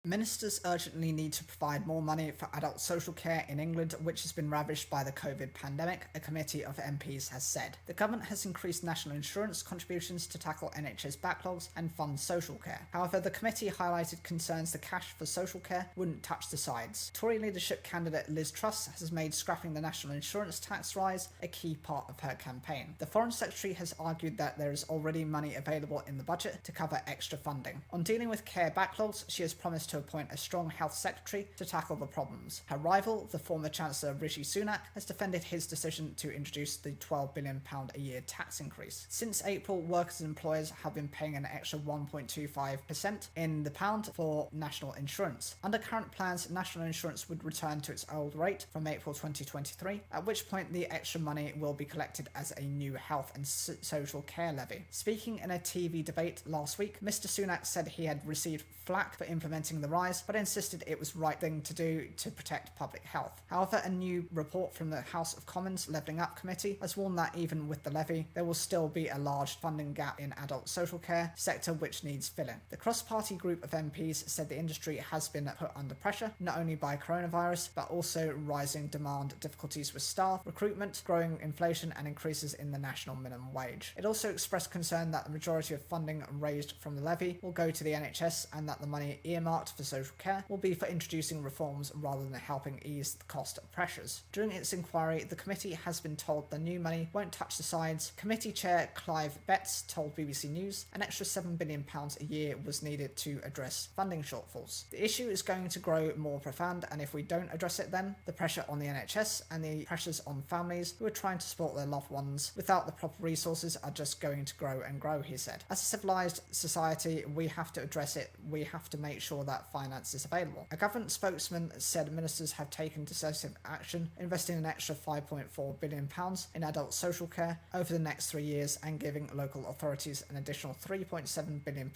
Ministers urgently need to provide more money for adult social care in England, which has been ravaged by the COVID pandemic, a committee of MPs has said. The government has increased national insurance contributions to tackle NHS backlogs and fund social care. However, the committee highlighted concerns the cash for social care wouldn't touch the sides. Tory leadership candidate Liz Truss has made scrapping the national insurance tax rise a key part of her campaign. The Foreign Secretary has argued that there is already money available in the budget to cover extra funding. On dealing with care backlogs, she has promised to appoint a strong health secretary to tackle the problems. Her rival, the former Chancellor Rishi Sunak, has defended his decision to introduce the £12 billion a year tax increase. Since April, workers and employers have been paying an extra 1.25% in the pound for national insurance. Under current plans, national insurance would return to its old rate from April 2023, at which point the extra money will be collected as a new health and social care levy. Speaking in a TV debate last week, Mr. Sunak said he had received flack for implementing the rise, but insisted it was the right thing to do to protect public health. However, a new report from the House of Commons Levelling Up Committee has warned that even with the levy, there will still be a large funding gap in adult social care sector which needs filling. The cross-party group of MPs said the industry has been put under pressure, not only by coronavirus, but also rising demand, difficulties with staff, recruitment, growing inflation, and increases in the national minimum wage. It also expressed concern that the majority of funding raised from the levy will go to the NHS and that the money earmarked for social care will be for introducing reforms rather than helping ease the cost pressures. During its inquiry, the committee has been told the new money won't touch the sides. Committee Chair Clive Betts told BBC News an extra £7 billion a year was needed to address funding shortfalls. The issue is going to grow more profound, and if we don't address it then, the pressure on the NHS and the pressures on families who are trying to support their loved ones without the proper resources are just going to grow and grow, he said. As a civilised society, we have to address it. We have to make sure that finance is available. A government spokesman said ministers have taken decisive action, investing an extra £5.4 billion in adult social care over the next 3 years and giving local authorities an additional £3.7 billion,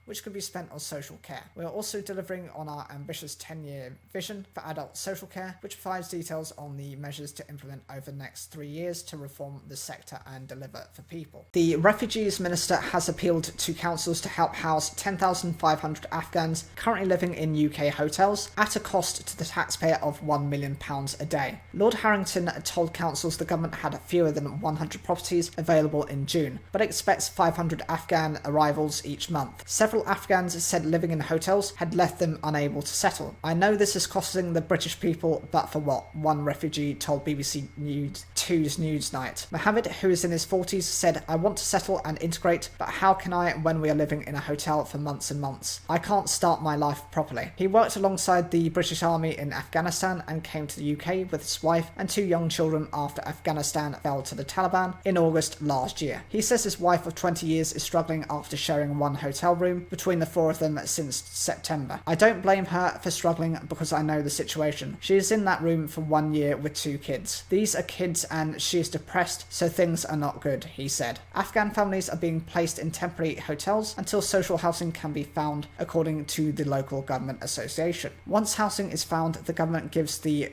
which could be spent on social care. We are also delivering on our ambitious 10-year vision for adult social care, which provides details on the measures to implement over the next 3 years to reform the sector and deliver for people. The Refugees Minister has appealed to councils to help house 10,500 Afghans currently living in UK hotels at a cost to the taxpayer of £1 million a day. Lord Harrington told councils the government had fewer than 100 properties available in June, but expects 500 Afghan arrivals each month. Several Afghans said living in hotels had left them unable to settle. I know this is costing the British people, but for what? One refugee told BBC News 2's Newsnight. Mohammed, who is in his 40s, said, I want to settle and integrate, but how can I when we are living in a hotel for months and months? I can't start my life properly. He worked alongside the British Army in Afghanistan and came to the UK with his wife and 2 young children after Afghanistan fell to the Taliban in August last year. He says his wife of 20 years is struggling after sharing one hotel room between the 4 of them since September. I don't blame her for struggling because I know the situation. She is in that room for 1 year with 2 kids. These are kids and she is depressed, so things are not good, he said. Afghan families are being placed in temporary hotels until social housing can be found, according to the local government association. Once housing is found, the government gives the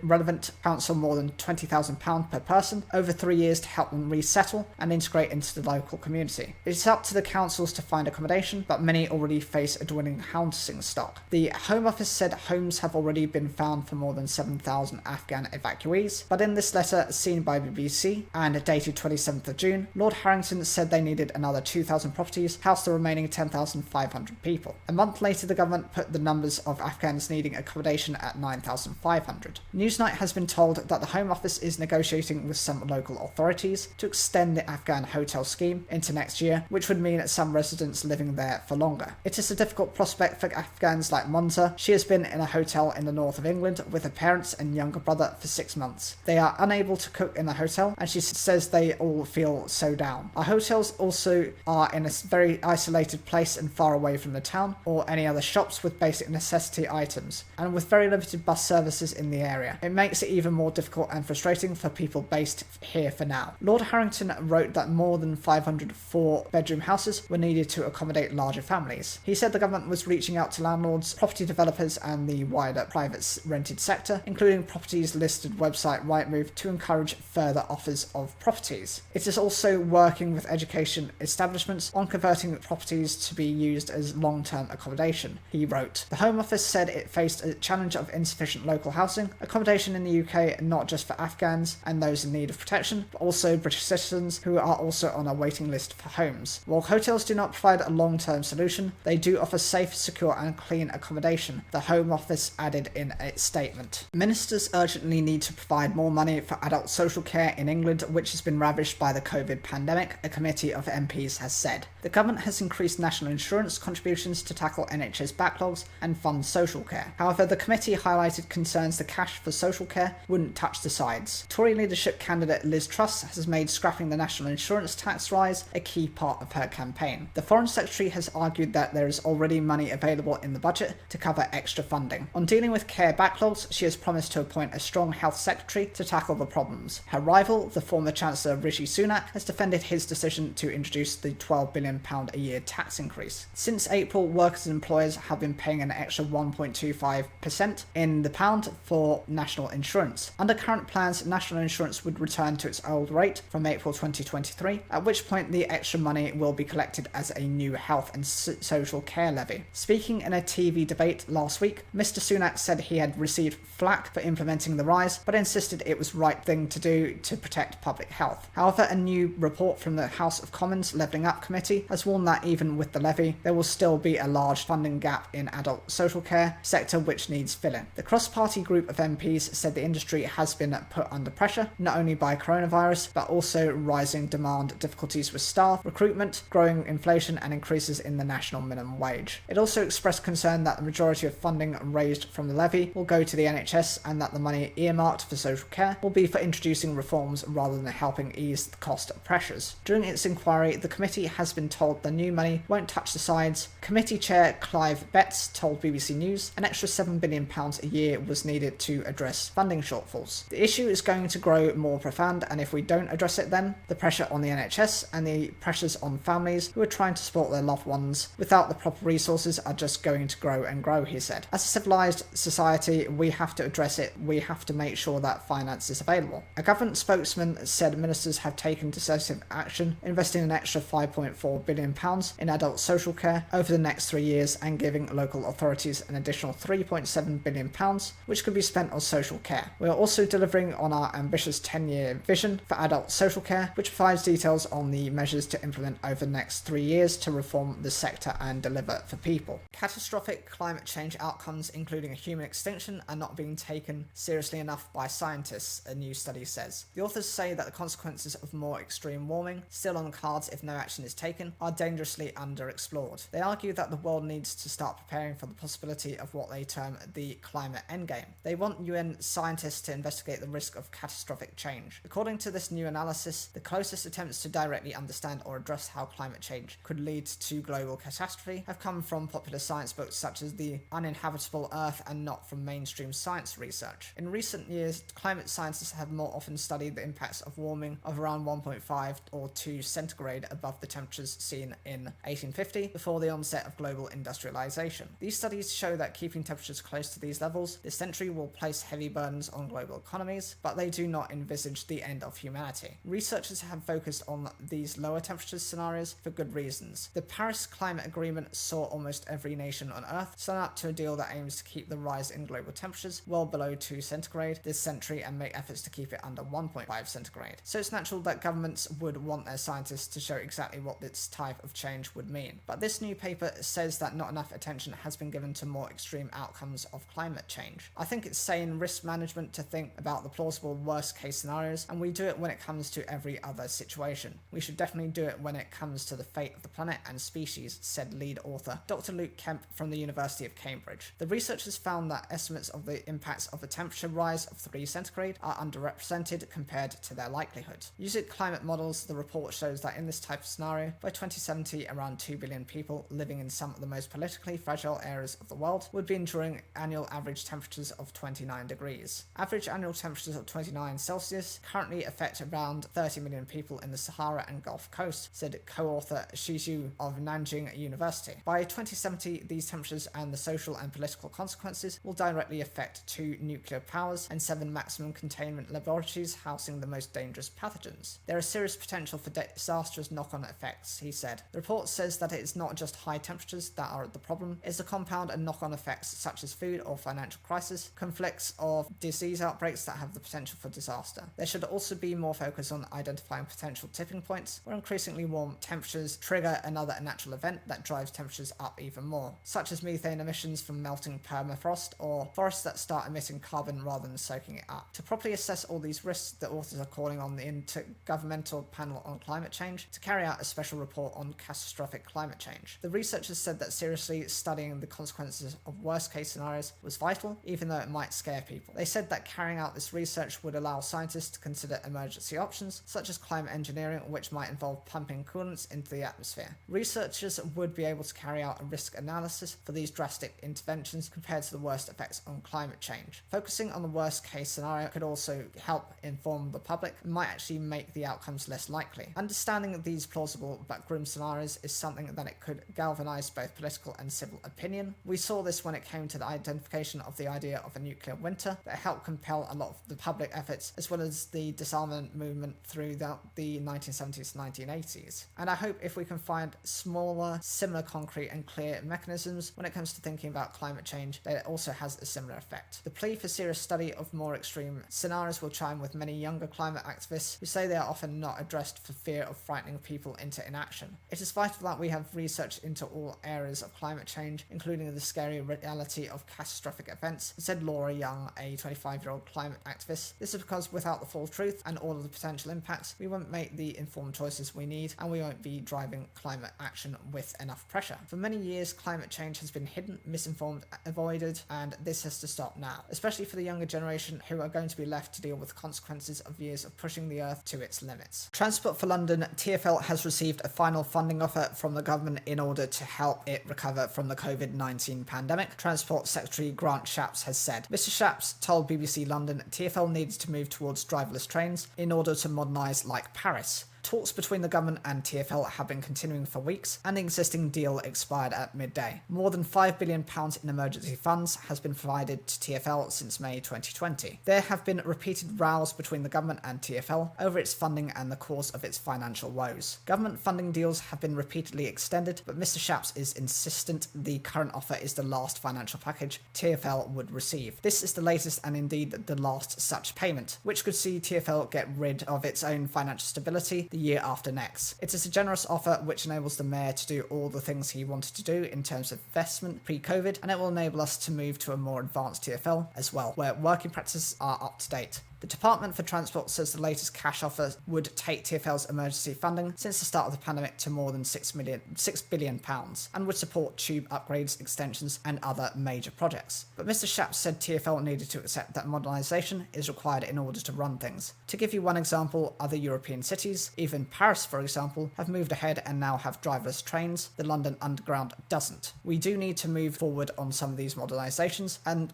relevant council more than £20,000 per person over 3 years to help them resettle and integrate into the local community. It's up to the councils to find accommodation, but many already face a dwindling housing stock. The Home Office said homes have already been found for more than 7,000 Afghan evacuees, but in this letter seen by BBC and dated 27th of June, Lord Harrington said they needed another 2,000 properties to house the remaining 10,500 people. A month later, the government put the numbers of Afghans needing accommodation at 9,500. Newsnight has been told that the Home Office is negotiating with some local authorities to extend the Afghan hotel scheme into next year, which would mean some residents living there for longer. It is a difficult prospect for Afghans like Monza. She has been in a hotel in the north of England with her parents and younger brother for 6 months. They are unable to cook in the hotel, and she says they all feel so down. Our hotels also are in a very isolated place and far away from the town or any other shops with basic necessity items, and with very limited bus services in the area. It makes it even more difficult and frustrating for people based here for now. Lord Harrington wrote that more than 500 4-bedroom houses were needed to accommodate larger families. He said the government was reaching out to landlords, property developers and the wider private rented sector, including properties listed website Rightmove, to encourage encourage further offers of properties. It is also working with education establishments on converting properties to be used as long-term accommodation, he wrote. The Home Office said it faced a challenge of insufficient local housing accommodation in the UK, not just for Afghans and those in need of protection, but also British citizens who are also on a waiting list for homes. While hotels do not provide a long-term solution, they do offer safe, secure and clean accommodation, the Home Office added in a statement. Ministers urgently need to provide more money for adult social care in England, which has been ravished by the COVID pandemic, a committee of MPs has said. The government has increased national insurance contributions to tackle NHS backlogs and fund social care. However, the committee highlighted concerns the cash for social care wouldn't touch the sides. Tory leadership candidate Liz Truss has made scrapping the national insurance tax rise a key part of her campaign. The Foreign Secretary has argued that there is already money available in the budget to cover extra funding. On dealing with care backlogs, she has promised to appoint a strong health secretary to tackle the problems. Her rival, the former Chancellor Rishi Sunak, has defended his decision to introduce the £12 billion a year tax increase. Since April, workers and employers have been paying an extra 1.25% in the pound for national insurance. Under current plans, national insurance would return to its old rate from April 2023, at which point the extra money will be collected as a new health and social care levy. Speaking in a TV debate last week, Mr. Sunak said he had received flack for implementing the rise, but insisted it was the right thing to do to protect public health. However, a new report from the House of Commons Levelling Up Committee has warned that even with the levy, there will still be a large funding gap in adult social care sector which needs filling. The cross-party group of MPs said the industry has been put under pressure, not only by coronavirus, but also rising demand, difficulties with staff, recruitment, growing inflation and increases in the national minimum wage. It also expressed concern that the majority of funding raised from the levy will go to the NHS and that the money earmarked for social care will be for introducing reforms rather than helping ease the cost pressures. During its inquiry, the committee has been told the new money won't touch the sides. Committee Chair Clive Betts told BBC News an extra £7 billion a year was needed to address funding shortfalls. The issue is going to grow more profound, and if we don't address it then, the pressure on the NHS and the pressures on families who are trying to support their loved ones without the proper resources are just going to grow and grow, he said. As a civilised society, we have to address it. We have to make sure that finance is available. A government spokesman said ministers have taken decisive action, investing an extra £5.4 billion in adult social care over the next 3 years and giving local authorities an additional £3.7 billion, which could be spent on social care. We are also delivering on our ambitious 10-year vision for adult social care, which provides details on the measures to implement over the next 3 years to reform the sector and deliver for people. Catastrophic climate change outcomes, including a human extinction, are not being taken seriously enough by scientists, a new study says. The authors say that the consequences of more extreme warming, still on the cards if no action is taken, are dangerously underexplored. They argue that the world needs to start preparing for the possibility of what they term the climate endgame. They want UN scientists to investigate the risk of catastrophic change. According to this new analysis, the closest attempts to directly understand or address how climate change could lead to global catastrophe have come from popular science books such as The Uninhabitable Earth and not from mainstream science research. In recent years, climate scientists have more often studied the impacts of warming of around 1.5 or 2 centigrade above the temperatures seen in 1850 before the onset of global industrialization. These studies show that keeping temperatures close to these levels this century will place heavy burdens on global economies, but they do not envisage the end of humanity. Researchers have focused on these lower temperatures scenarios for good reasons. The Paris Climate Agreement saw almost every nation on Earth sign up to a deal that aims to keep the rise in global temperatures well below 2 centigrade this century and make efforts to keep it under 1.5 centigrade. So it's natural that governments would want their scientists to show exactly what this type of change would mean. But this new paper says that not enough attention has been given to more extreme outcomes of climate change. I think it's sane risk management to think about the plausible worst case scenarios, and we do it when it comes to every other situation. We should definitely do it when it comes to the fate of the planet and species, said lead author Dr. Luke Kemp from the University of Cambridge. The researchers found that estimates of the impacts of a temperature rise of 3 centigrade are underrepresented compared to their likelihood. Using climate models, the report shows that in this type of scenario, by 2070, around 2 billion people living in some of the most politically fragile areas of the world would be enduring annual average temperatures of 29 degrees. Average annual temperatures of 29 Celsius currently affect around 30 million people in the Sahara and Gulf Coast, said co-author Shizhu of Nanjing University. By 2070, these temperatures and the social and political consequences will directly affect 2 nuclear powers and 7 maximum containment levels laboratories housing the most dangerous pathogens. There is serious potential for disastrous knock-on effects, he said. The report says that it is not just high temperatures that are the problem, it's the compound and knock-on effects such as food or financial crisis, conflicts of disease outbreaks that have the potential for disaster. There should also be more focus on identifying potential tipping points where increasingly warm temperatures trigger another natural event that drives temperatures up even more, such as methane emissions from melting permafrost or forests that start emitting carbon rather than soaking it up. To properly assess all these risks, the authors are calling on the Intergovernmental Panel on Climate Change to carry out a special report on catastrophic climate change. The researchers said that seriously studying the consequences of worst-case scenarios was vital, even though it might scare people. They said that carrying out this research would allow scientists to consider emergency options, such as climate engineering, which might involve pumping coolants into the atmosphere. Researchers would be able to carry out a risk analysis for these drastic interventions compared to the worst effects on climate change. Focusing on the worst-case scenario could also help inform the public and might actually make the outcomes less likely. Understanding these plausible but grim scenarios is something that it could galvanize both political and civil opinion. We saw this when it came to the identification of the idea of a nuclear winter that helped compel a lot of the public efforts as well as the disarmament movement through the 1970s to 1980s. And I hope if we can find smaller, similar concrete and clear mechanisms when it comes to thinking about climate change, that it also has a similar effect. The plea for serious study of more extreme scenarios will chime with many younger climate activists who say they are often not addressed for fear of frightening people into inaction. It is vital that we have research into all areas of climate change, including the scary reality of catastrophic events, said Laura Young, a 25-year-old climate activist. This is because without the full truth and all of the potential impacts, we won't make the informed choices we need, and we won't be driving climate action with enough pressure. For many years, climate change has been hidden, misinformed, avoided, and this has to stop now, especially for the younger generation who are going to be left to deal with consequences of years of pushing the Earth to its limits. Transport for London, TfL has received a final funding offer from the government in order to help it recover from the COVID-19 pandemic, Transport Secretary Grant Shapps has said. Mr Shapps told BBC London TfL needed to move towards driverless trains in order to modernise like Paris. Talks between the government and TfL have been continuing for weeks, and the existing deal expired at midday. More than £5 billion in emergency funds has been provided to TfL since May 2020. There have been repeated rows between the government and TfL over its funding and the cause of its financial woes. Government funding deals have been repeatedly extended, but Mr Shapps is insistent the current offer is the last financial package TfL would receive. This is the latest and indeed the last such payment, which could see TfL get rid of its own financial stability the year after next. It is a generous offer which enables the mayor to do all the things he wanted to do in terms of investment pre-COVID, and it will enable us to move to a more advanced TfL as well, where working practices are up to date. The Department for Transport says the latest cash offer would take TfL's emergency funding since the start of the pandemic to more than £6 billion and would support tube upgrades, extensions and other major projects. But Mr Shapps said TfL needed to accept that modernisation is required in order to run things. To give you one example, other European cities, even Paris for example, have moved ahead and now have driverless trains. The London Underground doesn't. We do need to move forward on some of these modernisations and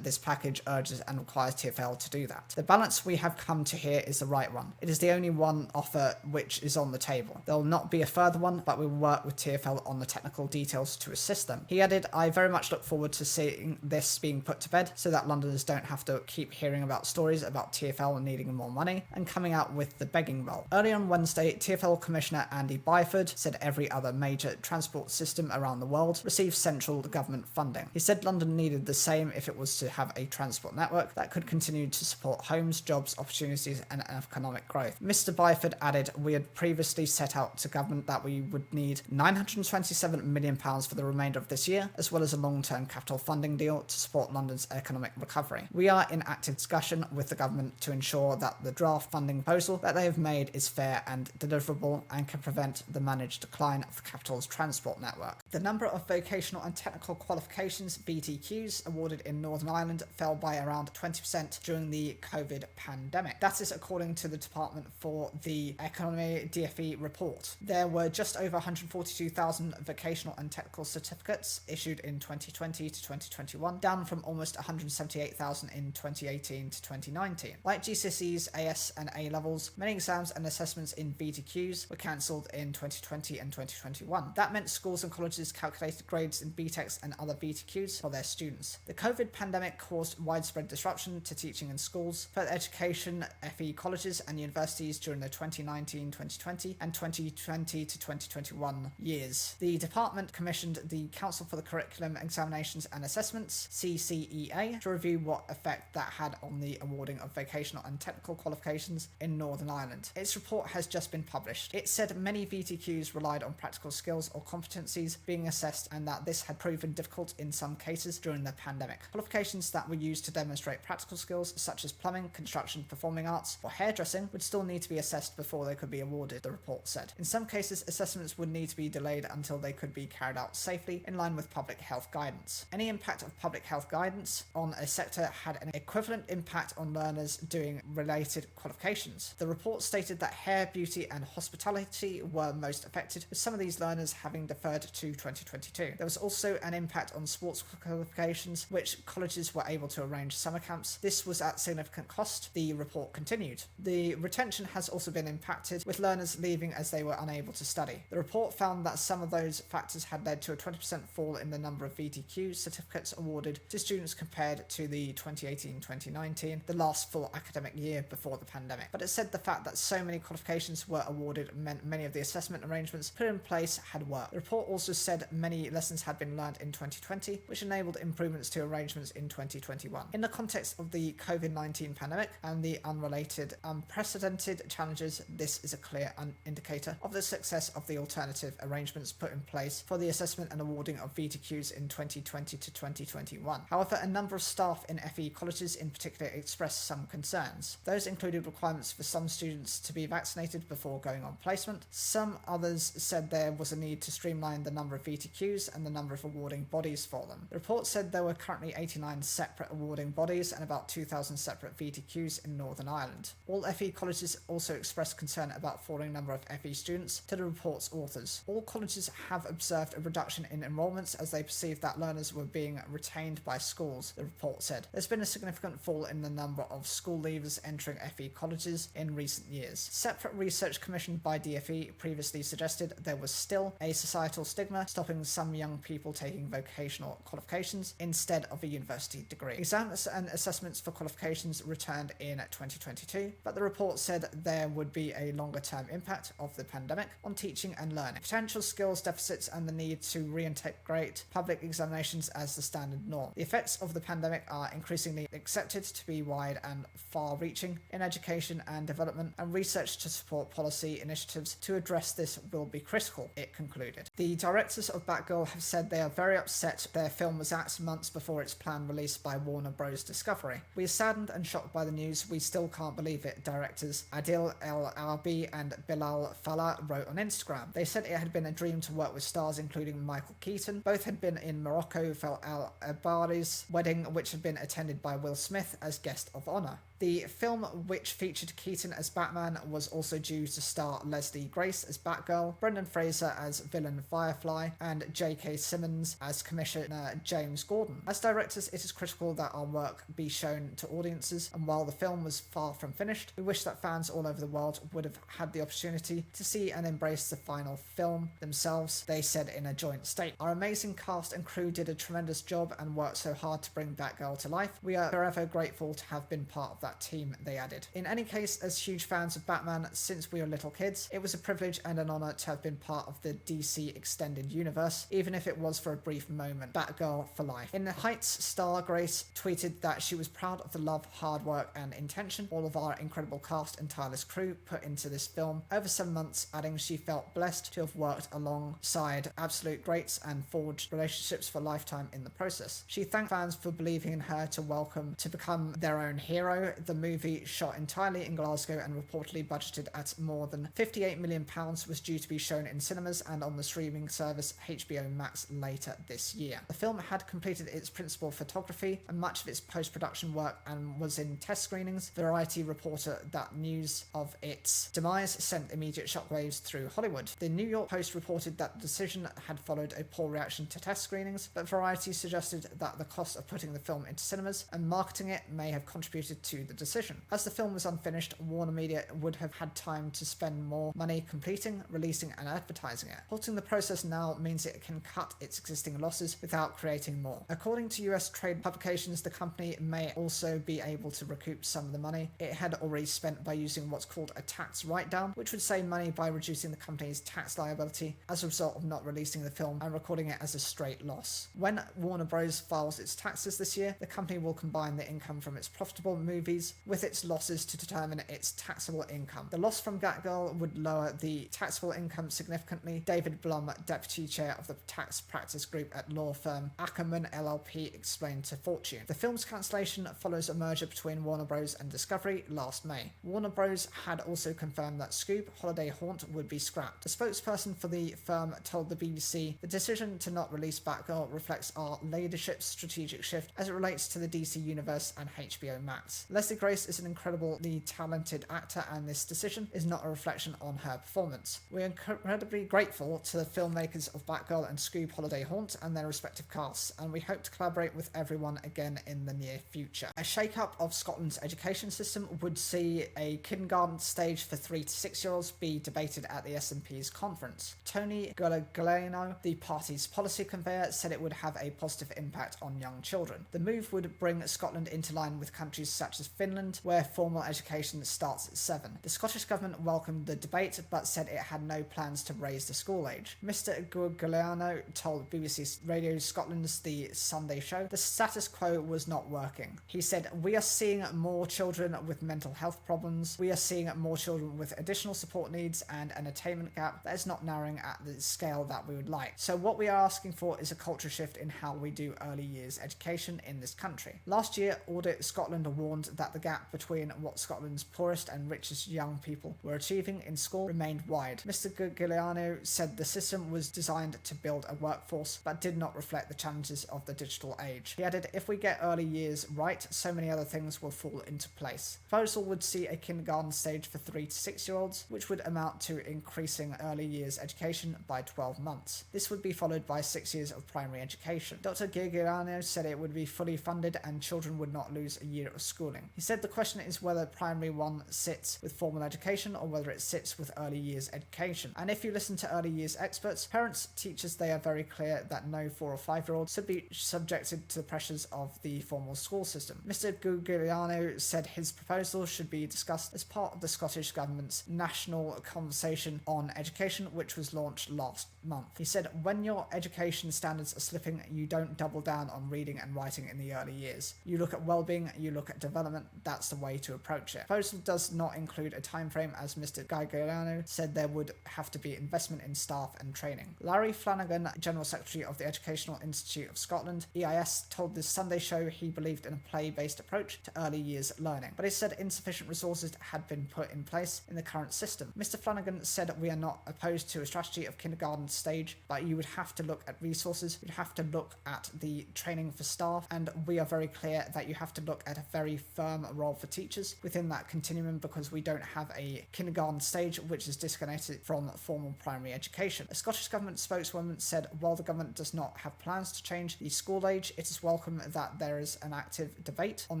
this package urges and requires TfL to do that. The balance we have come to here is the right one. It is the only one offer which is on the table. There will not be a further one, but we will work with TfL on the technical details to assist them. He added, I very much look forward to seeing this being put to bed so that Londoners don't have to keep hearing about stories about TfL needing more money and coming out with the begging bowl. Early on Wednesday, TfL Commissioner Andy Byford said every other major transport system around the world receives central government funding. He said London needed the same if it was to have a transport network that could continue to support homes, jobs, opportunities and economic growth. Mr Byford added, we had previously set out to government that we would need £927 million for the remainder of this year, as well as a long-term capital funding deal to support London's economic recovery. We are in active discussion with the government to ensure that the draft funding proposal that they have made is fair and deliverable and can prevent the managed decline of the capital's transport network. The number of vocational and technical qualifications VTQs awarded in Northern Ireland fell by around 20% during the COVID pandemic. That is according to the Department for the Economy DfE report. There were just over 142,000 vocational and technical certificates issued in 2020 to 2021, down from almost 178,000 in 2018 to 2019. Like GCSEs, AS and A levels, many exams and assessments in VTQs were cancelled in 2020 and 2021. That meant schools and colleges colleges calculated grades in BTECs and other VTQs for their students. The COVID pandemic caused widespread disruption to teaching in schools, further education, FE colleges and universities during the 2019-2020 and 2020 to 2021 years. The department commissioned the Council for the Curriculum, Examinations and Assessments, CCEA, to review what effect that had on the awarding of vocational and technical qualifications in Northern Ireland. Its report has just been published. It said many VTQs relied on practical skills or competencies being assessed and that this had proven difficult in some cases during the pandemic. Qualifications that were used to demonstrate practical skills such as plumbing, construction, performing arts or hairdressing would still need to be assessed before they could be awarded, the report said. In some cases, assessments would need to be delayed until they could be carried out safely in line with public health guidance. Any impact of public health guidance on a sector had an equivalent impact on learners doing related qualifications. The report stated that hair, beauty and hospitality were most affected, with some of these learners having deferred to 2022. There was also an impact on sports qualifications, which colleges were able to arrange summer camps. This was at significant cost, the report continued. The retention has also been impacted, with learners leaving as they were unable to study. The report found that some of those factors had led to a 20% fall in the number of VTQ certificates awarded to students compared to the 2018-2019, the last full academic year before the pandemic. But it said the fact that so many qualifications were awarded meant many of the assessment arrangements put in place had worked. The report also said many lessons had been learned in 2020, which enabled improvements to arrangements in 2021. In the context of the COVID-19 pandemic and the unrelated, unprecedented challenges, this is a clear indicator of the success of the alternative arrangements put in place for the assessment and awarding of VTQs in 2020 to 2021. However, a number of staff in FE colleges in particular expressed some concerns. Those included requirements for some students to be vaccinated before going on placement. Some others said there was a need to streamline the number of VTQs and the number of awarding bodies for them. The report said there were currently 89 separate awarding bodies and about 2,000 separate VTQs in Northern Ireland. All FE colleges also expressed concern about falling number of FE students to the report's authors. All colleges have observed a reduction in enrolments as they perceived that learners were being retained by schools, the report said. There's been a significant fall in the number of school leavers entering FE colleges in recent years. Separate research commissioned by DfE previously suggested there was still a societal stigma stopping some young people taking vocational qualifications instead of a university degree. Exams and assessments for qualifications returned in 2022, but the report said there would be a longer-term impact of the pandemic on teaching and learning, potential skills deficits and the need to reintegrate public examinations as the standard norm. The effects of the pandemic are increasingly accepted to be wide and far-reaching in education and development, and research to support policy initiatives to address this will be critical, it concluded. The directors of Batgirl have said they are very upset their film was axed months before its planned release by Warner Bros. Discovery. We are saddened and shocked by the news. We still can't believe it, directors Adil El Arabi and Bilal Fallah wrote on Instagram. They said it had been a dream to work with stars including Michael Keaton. Both had been in Morocco for Al Abadi's wedding, which had been attended by Will Smith as guest of honor. The film, which featured Keaton as Batman, was also due to star Leslie Grace as Batgirl, Brendan Fraser as villain Firefly, and J.K. Simmons as Commissioner James Gordon. As directors, it is critical that our work be shown to audiences, and while the film was far from finished, we wish that fans all over the world would have had the opportunity to see and embrace the final film themselves, they said in a joint statement. Our amazing cast and crew did a tremendous job and worked so hard to bring Batgirl to life. We are forever grateful to have been part of that team, they added. In any case, as huge fans of Batman since we were little kids, it was a privilege and an honor to have been part of the DC extended universe, even if it was for a brief moment. Batgirl for life. In the Heights, star Grace tweeted that she was proud of the love, hard work and intention all of our incredible cast and tireless crew put into this film over 7 months, adding she felt blessed to have worked alongside absolute greats and forged relationships for a lifetime in the process. She thanked fans for believing in her to become their own hero. The movie, shot entirely in Glasgow and reportedly budgeted at more than £58 million, was due to be shown in cinemas and on the streaming service HBO Max later this year. The film had completed its principal photography and much of its post-production work and was in test screenings. Variety reported that news of its demise sent immediate shockwaves through Hollywood. The New York Post reported that the decision had followed a poor reaction to test screenings, but Variety suggested that the cost of putting the film into cinemas and marketing it may have contributed to the decision. As the film was unfinished, Warner Media would have had time to spend more money completing, releasing and advertising it. Halting the process now now means it can cut its existing losses without creating more. According to US trade publications, the company may also be able to recoup some of the money it had already spent by using what's called a tax write-down, which would save money by reducing the company's tax liability as a result of not releasing the film and recording it as a straight loss. When Warner Bros. Files its taxes this year, the company will combine the income from its profitable movies with its losses to determine its taxable income. The loss from Batgirl would lower the taxable income significantly, David Blum, deputy chair of the tax practice group at law firm Ackerman LLP, explained to Fortune. The film's cancellation follows a merger between Warner Bros. And Discovery last May. Warner Bros. Had also confirmed that Scoob Holiday Haunt would be scrapped. A spokesperson for the firm told the BBC, "The decision to not release Batgirl reflects our leadership's strategic shift as it relates to the DC Universe and HBO Max. Leslie Grace is an incredibly talented actor, and this decision is not a reflection on her performance. We are incredibly grateful to the filmmakers of Batgirl and Scoob Holiday Haunt and their respective casts, and we hope to collaborate with everyone again in the near future." A shake-up of Scotland's education system would see a kindergarten stage for 3 to 6-year-olds be debated at the SNP's conference. Tony Galliano, the party's policy conveyor, said it would have a positive impact on young children. The move would bring Scotland into line with countries such as Finland, where formal education starts at 7. The Scottish government welcomed the debate, but said it had no plans to raise the school age. Mr. Galliano told BBC Radio Scotland's The Sunday Show the status quo was not working. He said, "We are seeing more children with mental health problems. We are seeing more children with additional support needs and an attainment gap that is not narrowing at the scale that we would like. So what we are asking for is a culture shift in how we do early years education in this country." Last year, Audit Scotland warned that the gap between what Scotland's poorest and richest young people were achieving in school remained wide. Mr. Giuliano said the system was designed to build a workforce, but did not reflect the challenges of the digital age. He added, "If we get early years right, so many other things will fall into place." The proposal would see a kindergarten stage for 3 to 6-year-olds, which would amount to increasing early years education by 12 months. This would be followed by 6 years of primary education. Dr. Giuliano said it would be fully funded and children would not lose a year of schooling. He said the question is whether primary 1 sits with formal education or whether it sits with early years education. And if you listen to early years experts, parents, teachers, they are very clear that no 4 or 5-year-old should be subjected to the pressures of the formal school system. Mr. Giuliano said his proposal should be discussed as part of the Scottish Government's National Conversation on Education, which was launched last month. He said, "When your education standards are slipping, you don't double down on reading and writing in the early years. You look at well-being, you look at development. That's the way to approach it." The proposal does not include a time frame, as Mr. Giuliano said there would have to be investment in staff and training. Larry Flanagan, General Secretary of the Educational Institute of Scotland, EIS, told the Sunday Show he believed in a play-based approach to early years learning, but he said insufficient resources had been put in place in the current system. Mr. Flanagan said, "We are not opposed to a strategy of kindergarten stage, but you would have to look at resources, you'd have to look at the training for staff, and we are very clear that you have to look at a very firm role for teachers within that continuum, because we don't have a kindergarten stage which is disconnected from formal primary education." A Scottish Government spokeswoman said, "While the government does not have plans to change the school age, it is welcome that there is an active debate on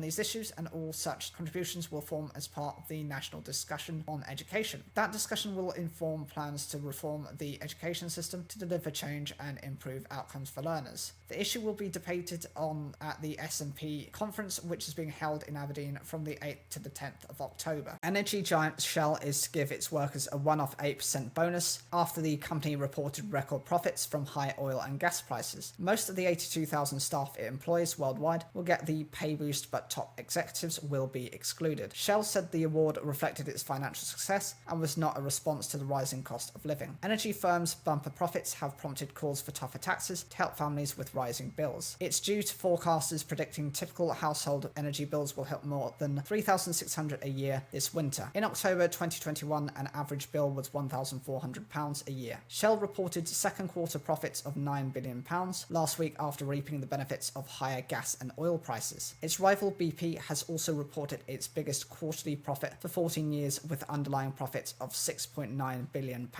these issues, and all such contributions will form as part of the national discussion on education. That discussion will inform plans to reform the education system to deliver change and improve outcomes for learners." The issue will be debated on at the S&P conference, which is being held in Aberdeen from the 8th to the 10th of October. Energy giant Shell is to give its workers a one-off 8% bonus after the company reported record profits from high oil and gas prices. Most of the 82,000 staff it employs worldwide will get the pay boost, but top executives will be excluded. Shell said the award reflected its financial success and was not a response to the rising cost of living. Energy firms' bumper profits have prompted calls for tougher taxes to help families with rising bills. It's due to forecasters predicting typical household energy bills will hit more than $3,600 a year this winter. In October 2021, an average bill was £1,400 a year. Shell reported second quarter profits of £9 billion last week after reaping the benefits of higher gas and oil prices. Its rival BP has also reported its biggest quarterly profit for 14 years, with underlying profits of £6.9 billion.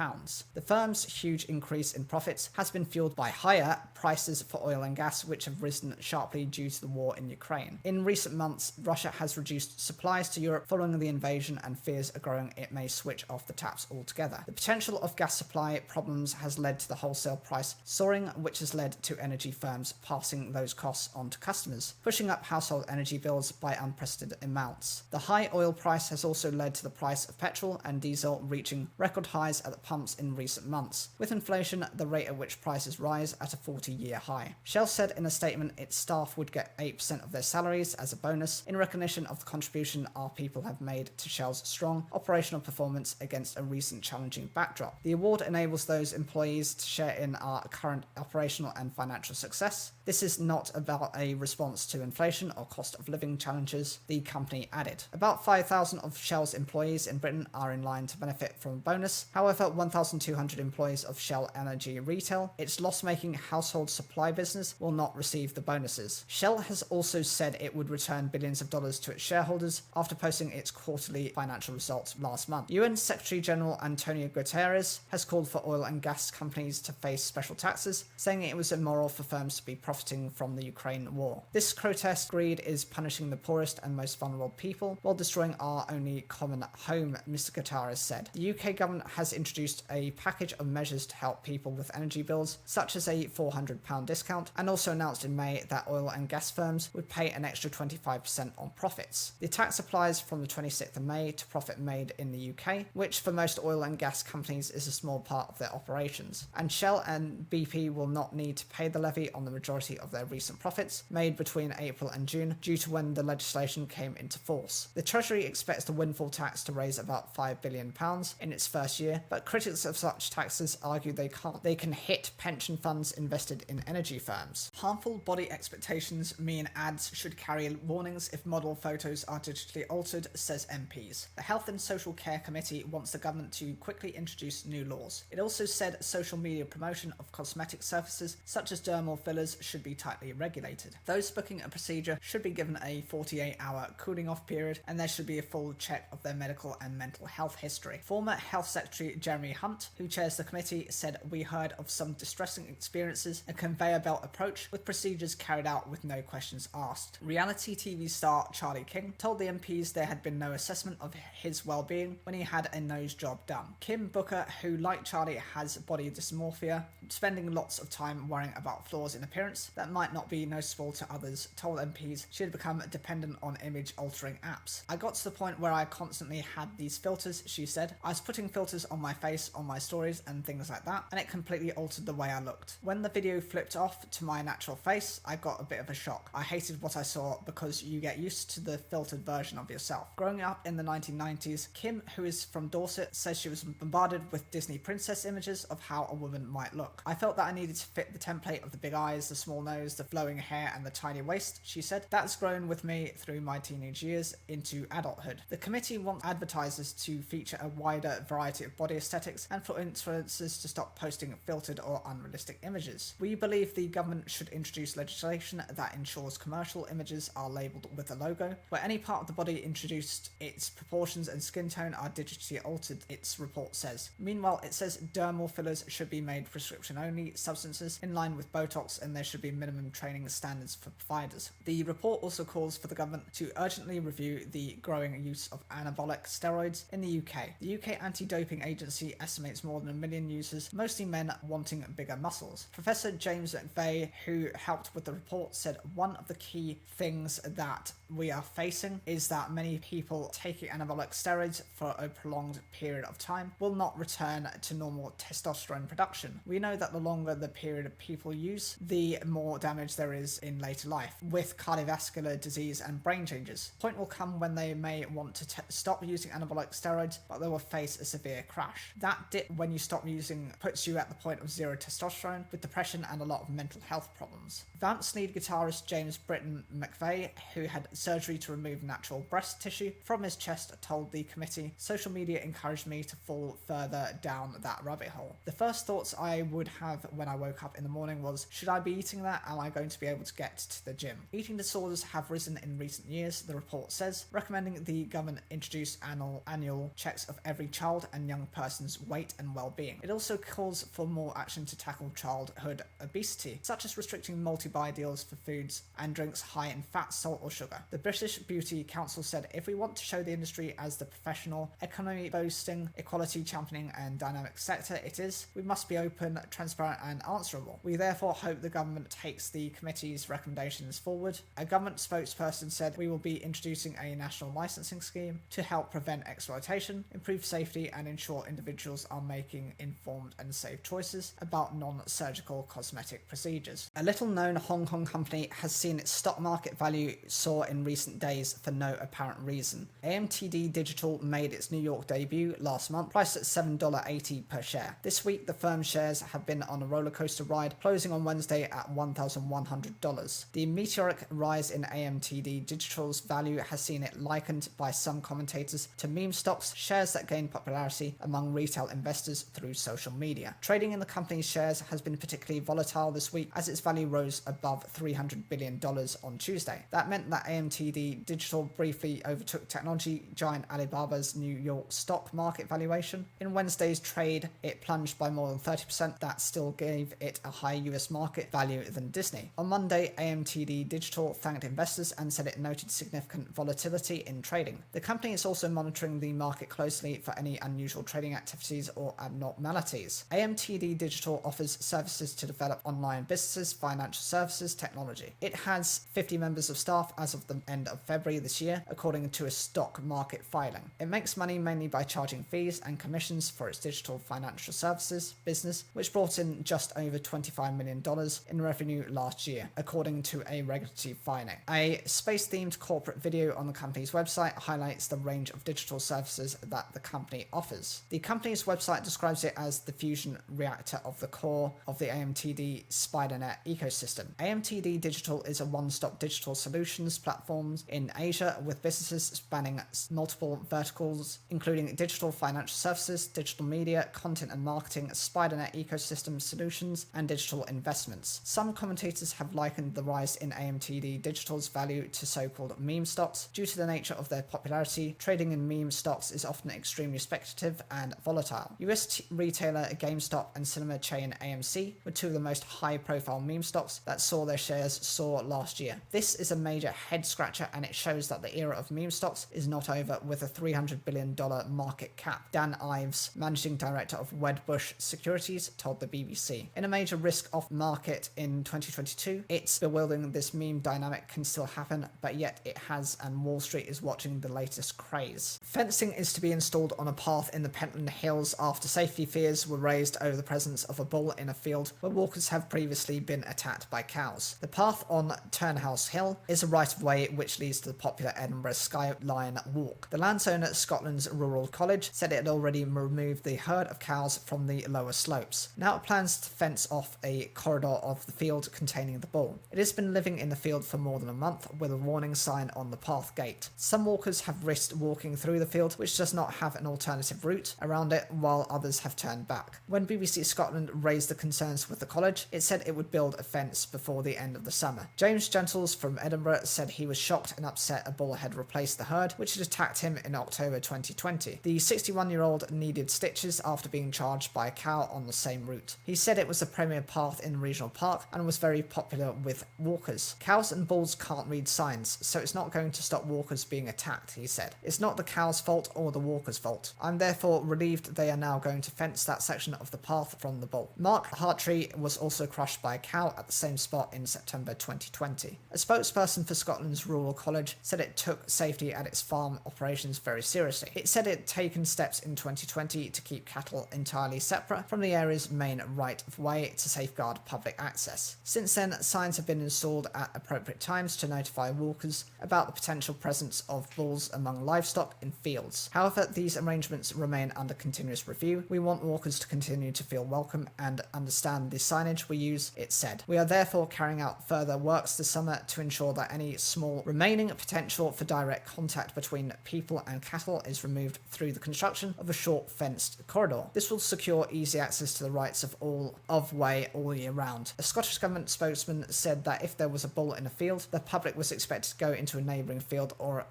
The firm's huge increase in profits has been fueled by higher prices for oil and gas, which have risen sharply due to the war in Ukraine. In recent months, Russia has reduced supplies to Europe following the invasion, and fears are growing it may switch off the taps altogether. The potential of gas supply problems has led to the wholesale price soaring, which has led to energy firms passing those costs on to customers, pushing up household energy bills by unprecedented amounts. The high oil price has also led to the price of petrol and diesel reaching record highs at the pumps in recent months, with inflation the rate at which prices rise at a 40-year high. Shell said in a statement its staff would get 8% of their salaries as a bonus in recognition of the contribution our people have made to Shell's strong operational performance against a recent challenging backdrop. The award enables those employees to share in our current operational and financial success. This is not about a response to inflation or cost of living challenges, the company added. About 5,000 of Shell's employees in Britain are in line to benefit from a bonus. However, 1,200 employees of Shell Energy Retail, its loss-making household supply business, will not receive the bonuses. Shell has also said it would return billions of dollars to its shareholders after posting its quarterly financial results last month. UN Secretary General Antonio Guterres has called for oil and gas companies to face special taxes, saying it was immoral for firms to be profiting from the Ukraine war. This grotesque greed is punishing the poorest and most vulnerable people while destroying our only common home, Mr. Guterres said. The UK government has introduced a package of measures to help people with energy bills, such as a £400 discount, and also announced in May that oil and gas firms would pay an extra 25% on profits. The tax applies from the 26th of May to profit made in the UK, which for most oil and gas companies is a small part of their operations, and Shell and BP will not need to pay the levy on the majority of their recent profits made between April and June due to when the legislation came into force. The Treasury expects the windfall tax to raise about £5 billion in its first year, but critics of such taxes argue they can hit pension funds invested in energy firms. Harmful body expectations mean ads should carry warnings if model photos are digitally altered, says MPs. The Health and Social Care Committee wants the government to quickly introduce new laws. It also said social media promotion of cosmetic surfaces such as dermal fillers should be tightly regulated. Those booking a procedure should be given a 48-hour cooling off period, and there should be a full check of their medical and mental health history. Former Health Secretary Jeremy Hunt, who chairs the committee, said we heard of some distressing experiences, a conveyor belt approach with procedures carried out with no questions asked. Reality TV star Charlie King told the MPs there had been no assessment of his well-being when he had a nose job done. Kim Booker, who like Charlie has body dysmorphia, spending lots of time worrying about flaws in appearance that might not be noticeable to others, told MPs she had become dependent on image-altering apps. I got to the point where I constantly had these filters, she said. I was putting filters on my face, on my stories and things like that, and it completely altered the way I looked. When the video flipped off to my natural face, I got a bit of a shock. I hated what I saw because you get used to the filtered version of yourself. Growing up in the 1990s, Kim, who is from Dorset, says she was bombarded with Disney princess images of how a woman might look. I felt that I needed to fit the template of the big eyes, the small nose, the flowing hair and the tiny waist, she said. That's grown with me through my teenage years into adulthood. The committee wants advertisers to feature a wider variety of body aesthetics and for influencers to stop posting filtered or unrealistic images. We believe the government should introduce legislation that ensures commercial images are labelled with a logo, where any part of the body introduced, its proportions and skin tone are digitally altered, its report says. Meanwhile, it says dermal fillers should be made prescription-only substances in line with Botox, and there should be minimum training standards for providers. The report also calls for the government to urgently review the growing use of anabolic steroids in the UK. The UK anti-doping agency estimates more than 1 million users, mostly men wanting bigger muscles. Professor James McVeigh, who helped with the report, said one of the key things that we are facing is that many people taking anabolic steroids for a prolonged period of time will not return to normal testosterone production. We know that the longer the period people use, the more damage there is in later life, with cardiovascular disease and brain changes. The point will come when they may want to stop using anabolic steroids, but they will face a severe crash. That dip when you stop using puts you at the point of zero testosterone, with depression and a lot of mental health problems. Vamps lead guitarist James Britton McVeigh, who had surgery to remove natural breast tissue from his chest, told the committee, social media encouraged me to fall further down that rabbit hole. The first thoughts I would have when I woke up in the morning was, should I be eating that? Am I going to be able to get to the gym? Eating disorders have risen in recent years, the report says, recommending the government introduce annual checks of every child and young person's weight and well-being. It also calls for more action to tackle childhood obesity, such as restricting multi-buy deals for foods and drinks high in fat, salt or sugar. The British Beauty Council said, if we want to show the industry as the professional, economy boasting, equality championing and dynamic sector it is, we must be open, transparent and answerable. We therefore hope the government takes the committee's recommendations forward. A government spokesperson said, "We will be introducing a national licensing scheme to help prevent exploitation, improve safety and ensure individuals are making informed and safe choices about non-surgical cosmetic procedures." A little-known Hong Kong company has seen its stock market value soar in recent days for no apparent reason. AMTD Digital made its New York debut last month, priced at $7.80 per share. This week, the firm's shares have been on a rollercoaster ride, closing on Wednesday at $1,100. The meteoric rise in AMTD Digital's value has seen it likened by some commentators to meme stocks, shares that gain popularity among retail investors through social media. Trading in the company's shares has been particularly volatile this week as its value rose above $300 billion on Tuesday. That meant that AMTD Digital briefly overtook technology giant Alibaba's New York stock market valuation. In Wednesday's trade, it plunged by more than 30%. That still gave it a higher US market value than Disney. On Monday, AMTD Digital thanked investors and said it noted significant volatility in trading. The company is also monitoring the market closely for any unusual trading activities or abnormalities. AMTD Digital offers services to develop online businesses, financial services, technology. It has 50 members of staff as of the end of February this year, according to a stock market filing. It makes money mainly by charging fees and commissions for its digital financial services business, which brought in just over $25 million in revenue last year, according to a regulatory filing. A space-themed corporate video on the company's website highlights the range of digital services that the company offers. The company's website describes it as the fusion reactor of the core of the AMTD SpiderNet ecosystem. AMTD Digital is a one-stop digital solutions platform in Asia with businesses spanning multiple verticals, including digital financial services, digital media, content and marketing, SpiderNet ecosystem solutions, and digital investments. Some commentators have likened the rise in AMTD Digital's value to so-called meme stocks. Due to the nature of their popularity, trading in meme stocks is often extremely speculative and volatile. US retailer GameStop and cinema chain AMC were two of the most high-profile meme stocks that saw their shares soar last year. This is a major head-scratcher, and it shows that the era of meme stocks is not over with a $300 billion market cap, Dan Ives, managing director of Wedbush Securities, told the BBC. In a major risk-off market in 2022, it's bewildering this meme dynamic can still happen, but yet it has, and Wall Street is watching the latest craze. Fencing is to be installed on a path in the Pentland Hills after safety fears were raised over the presence of a bull in a field where walkers have previously been attacked by cows. The path on Turnhouse Hill is a right-of-way which leads to the popular Edinburgh Skyline Walk. The landowner at Scotland's Rural College said it had already removed the herd of cows from the lower slopes. Now it plans to fence off a corridor of the field containing the bull. It has been living in the field for more than a month with a warning sign on the path gate. Some walkers have risked walking through the field, which does not have an alternative route around it, while others have turned back. When BBC Scotland raised the concerns with the college, it said it would build a fence before the end of the summer. James Gentles from Edinburgh said he was shocked and upset a bull had replaced the herd, which had attacked him in October 2020. The 61-year-old needed stitches after being charged by a cow on the same route. He said it was the premier path in the regional park and was very popular with walkers. Cows and bulls can't read signs, so it's not going to stop walkers being attacked, he said. It's not the cow's fault or the walker's fault. I'm therefore relieved they are now going to fence that section of the path from the bull. Mark Hartree was also crushed by a cow at the same spot in September 2020. A spokesperson for Scotland's Rural College said it took safety at its farm operations very seriously. It said it had taken steps in 2020 to keep cattle entirely separate from the area's main right-of-way to safeguard public access. Since then, signs have been installed at appropriate times to notify walkers about the potential presence of bulls among livestock in fields. However, these arrangements remain under continuous review. We want walkers to continue to feel welcome and understand the signage we use, it said. We are therefore carrying out further works this summer to ensure that any small remaining potential for direct contact between people and cattle is removed through the construction of a short fenced corridor. This will secure easy access to the rights of way all year round. A Scottish Government spokesman said that if there was a bull in a field, the public was expected to go into a neighbouring field or